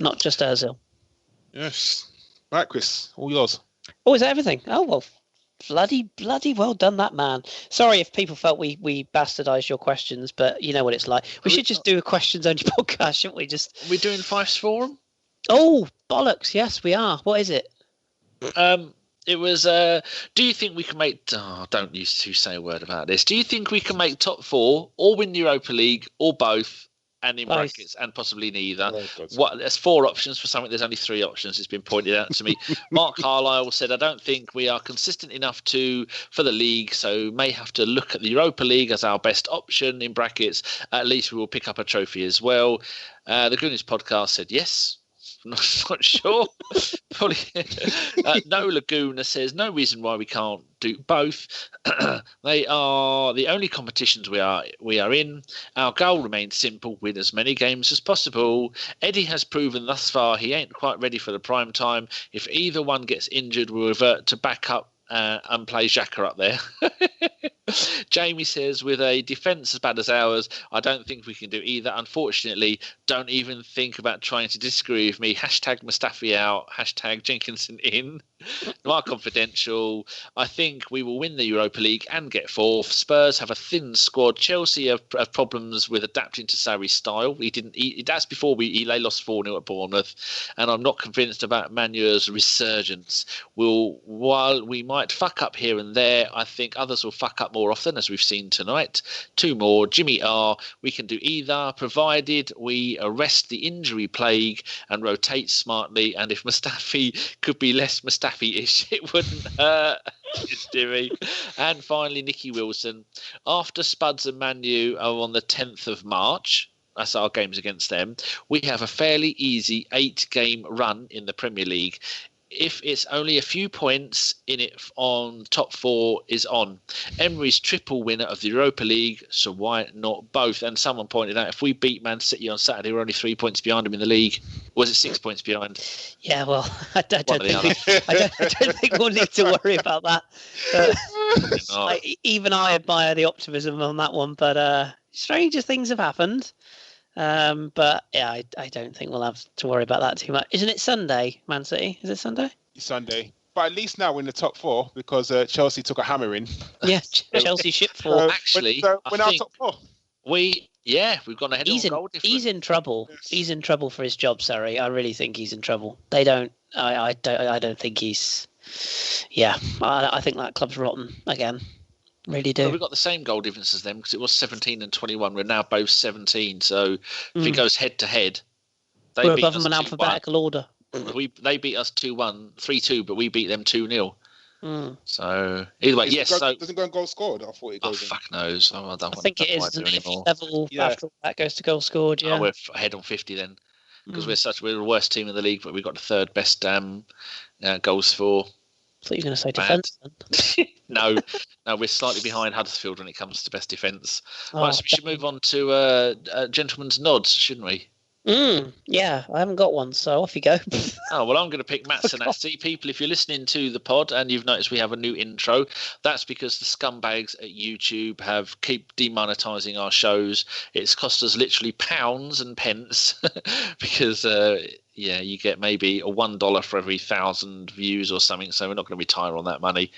Not just Ozil. Yes. Right, Kris, all yours. Oh, is that everything? Oh well. Bloody well done, that man. Sorry if people felt we bastardised your questions, but you know what it's like. We should just do a questions only podcast, shouldn't we? Are we doing Fife's Forum? Oh, bollocks. Yes, we are. What is it? It was, do you think we can make... Oh, don't use to say a word about this. Do you think we can make top 4 or win the Europa League or both and in brackets and possibly neither? There's 4 options for something. There's only 3 options. It's been pointed out to me. Mark Carlisle said, I don't think we are consistent enough for the league, so may have to look at the Europa League as our best option in brackets. At least we will pick up a trophy as well. The Goonies podcast said yes. Not sure. Probably. No Laguna says no reason why we can't do both. They are the only competitions we are in. Our goal remains simple: win as many games as possible. Eddie has proven thus far he ain't quite ready for the prime time. If either one gets injured, we'll revert to back up and play Xhaka up there. Jamie says, with a defence as bad as ours, I don't think we can do either. Unfortunately, don't even think about trying to disagree with me. Hashtag Mustafi out. Hashtag Jenkinson in. Noir Confidential. I think we will win the Europa League and get 4th. Spurs have a thin squad. Chelsea have problems with adapting to Sarri's style. That's before they lost 4-0 at Bournemouth. And I'm not convinced about Manuel's resurgence. While we might fuck up here and there, I think others will fuck up more often, as we've seen tonight. 2 more. Jimmy R. We can do either, provided we arrest the injury plague and rotate smartly. And if Mustafi could be less Mustafi-ish, it wouldn't hurt. Jimmy. And finally, Nicky Wilson. After Spuds and Manu are on the 10th of March, that's our games against them, we have a fairly easy 8-game run in the Premier League. If it's only a few points in it on top 4 is on. Emery's triple winner of the Europa League, so why not both? And someone pointed out, if we beat Man City on Saturday, we're only 3 points behind him in the league. Or was it 6 points behind? Yeah, well, I don't think we'll need to worry about that. Even I admire the optimism on that one, but stranger things have happened. But yeah, I don't think we'll have to worry about that too much. Isn't it Sunday, Man City? Is it Sunday? It's Sunday. But at least now we're in the top 4 because Chelsea took a hammering. Yeah, Chelsea shipped 4. Actually, we're now top 4. We've gone ahead on goal difference. He's in trouble. Yes. He's in trouble for his job, Surrey. I really think he's in trouble. They don't. I don't think he's. Yeah, I think that club's rotten again. Really do. Well, we've got the same goal difference as them because it was 17 and 21. We're now both 17. So if it goes head to head, we're above them in alphabetical order. They beat us 3-2, but we beat them 2-0. So either way, yes. Doesn't go in goal scored. I thought it goes. Fuck knows. I think it is level after that goes to goal scored. Yeah, we're ahead on 50 then because we're the worst team in the league, but we've got the 3rd best goals for. I thought you were going to say defence. No, we're slightly behind Huddersfield when it comes to best defence. Right, so we should move on to gentleman's nods, shouldn't we? Yeah, I haven't got one, so off you go. Well, I'm going to pick Matt Sanazzi. People, if you're listening to the pod and you've noticed we have a new intro, that's because the scumbags at YouTube keep demonetising our shows. It's cost us literally pounds and pence because Yeah, you get maybe a $1 for every 1,000 views or something. So we're not going to retire on that money.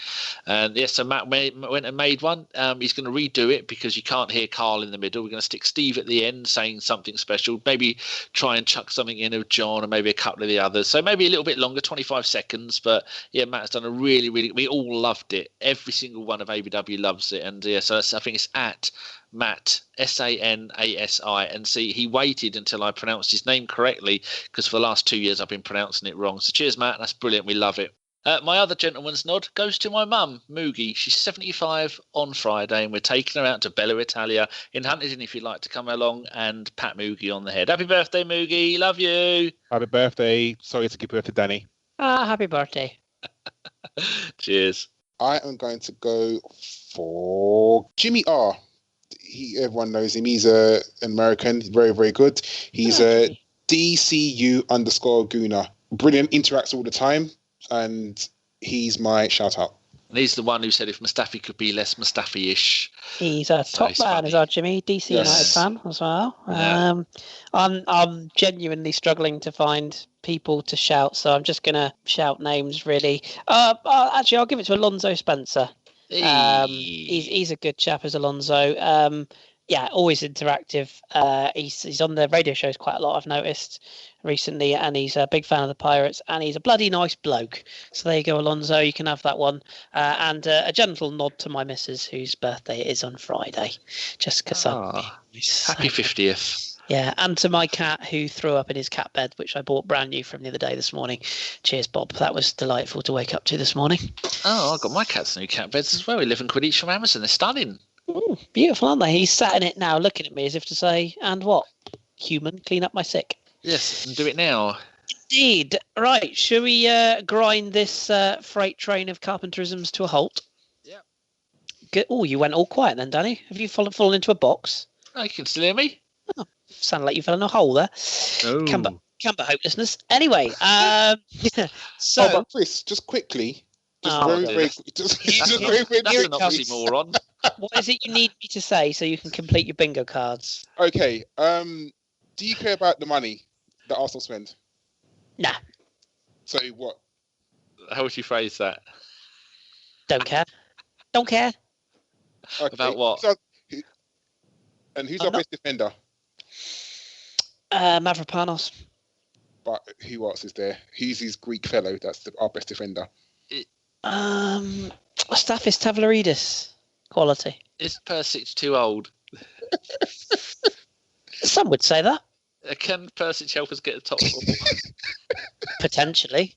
And yeah, so Matt went and made one. He's going to redo it because you can't hear Carl in the middle. We're going to stick Steve at the end saying something special. Maybe try and chuck something in of John and maybe a couple of the others. So maybe a little bit longer, 25 seconds. But yeah, Matt's done a really, we all loved it. Every single one of ABW loves it. And yeah, so I think it's at Matt, Sanasi, and see, he waited until I pronounced his name correctly because for the last 2 years I've been pronouncing it wrong. So cheers, Matt. That's brilliant. We love it. My other gentleman's nod goes to my mum, Moogie. She's 75 on Friday, and we're taking her out to Bella Italia in Huntingdon if you'd like to come along and pat Moogie on the head. Happy birthday, Moogie. Love you. Happy birthday. Sorry to give birth to Danny. Happy birthday. Cheers. I am going to go for Jimmy R. Everyone knows him. He's an American. Very, very good. He's a DCU_Gooner. Brilliant. Interacts all the time. And he's my shout out. And he's the one who said if Mustafi could be less Mustafi-ish. He's a top man, is our Jimmy, DC United fan as well. Yeah. I'm genuinely struggling to find people to shout, so I'm just going to shout names, really. Actually, I'll give it to Alonso Spencer. He's a good chap as Alonso. Yeah, always interactive. He's on the radio shows quite a lot, I've noticed recently, and he's a big fan of the Pirates, and he's a bloody nice bloke. So there you go, Alonso, you can have that one. And a gentle nod to my missus, whose birthday is on Friday, just because happy 50th. Yeah, and to my cat who threw up in his cat bed, which I bought brand new from the other day this morning. Cheers, Bob. That was delightful to wake up to this morning. Oh, I've got my cat's new cat beds as well. 11 quid each from Amazon. They're stunning. Ooh, beautiful, aren't they? He's sat in it now looking at me as if to say, and what? Human, clean up my sick. Yes, and do it now. Indeed. Right, shall we grind this freight train of carpenterisms to a halt? Yeah. Good. Oh, you went all quiet then, Danny. Have you fallen into a box? Oh, you can still hear me? Oh, sounded like you fell in a hole there. Oh. Camber hopelessness. Anyway, so... Oh, but Kris, just quickly... very quick. Just very quick. That's an oxymoron. What is it you need me to say so you can complete your bingo cards? Okay. Do you care about the money that Arsenal spend? Nah. So what? How would you phrase that? Don't care. Don't care. Okay. About what? Who's our best defender? Mavropanos. But who else is there? Who's his Greek fellow that's our best defender? Staphis Tavlaridis. Quality. Is Persic too old? Some would say that. Can Persic help us get the top four? Potentially.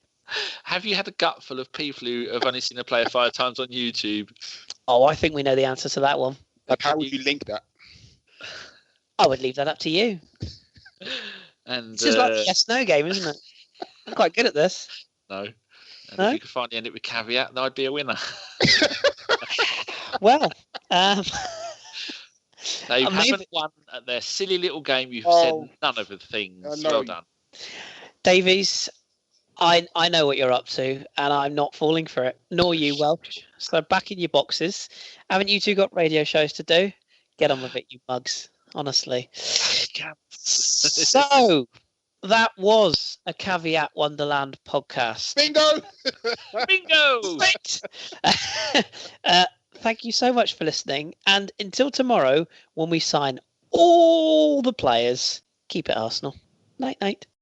Have you had a gut full of people who have only seen a player 5 times on YouTube? Oh, I think we know the answer to that one. How would you link that? I would leave that up to you. And This is like a yes/no game, isn't it? I'm quite good at this. No. And No? if you could finally end it with caveat, then I'd be a winner. Well, They haven't won at their silly little game. You've said none of the things. Well done. Davies, I know what you're up to, and I'm not falling for it, nor you, Welsh. So back in your boxes. Haven't you two got radio shows to do? Get on with it, you mugs, honestly. So, that was a Caveat Wonderland podcast. Bingo! Bingo! Thank you so much for listening. And until tomorrow, when we sign all the players, keep it Arsenal. Night, night.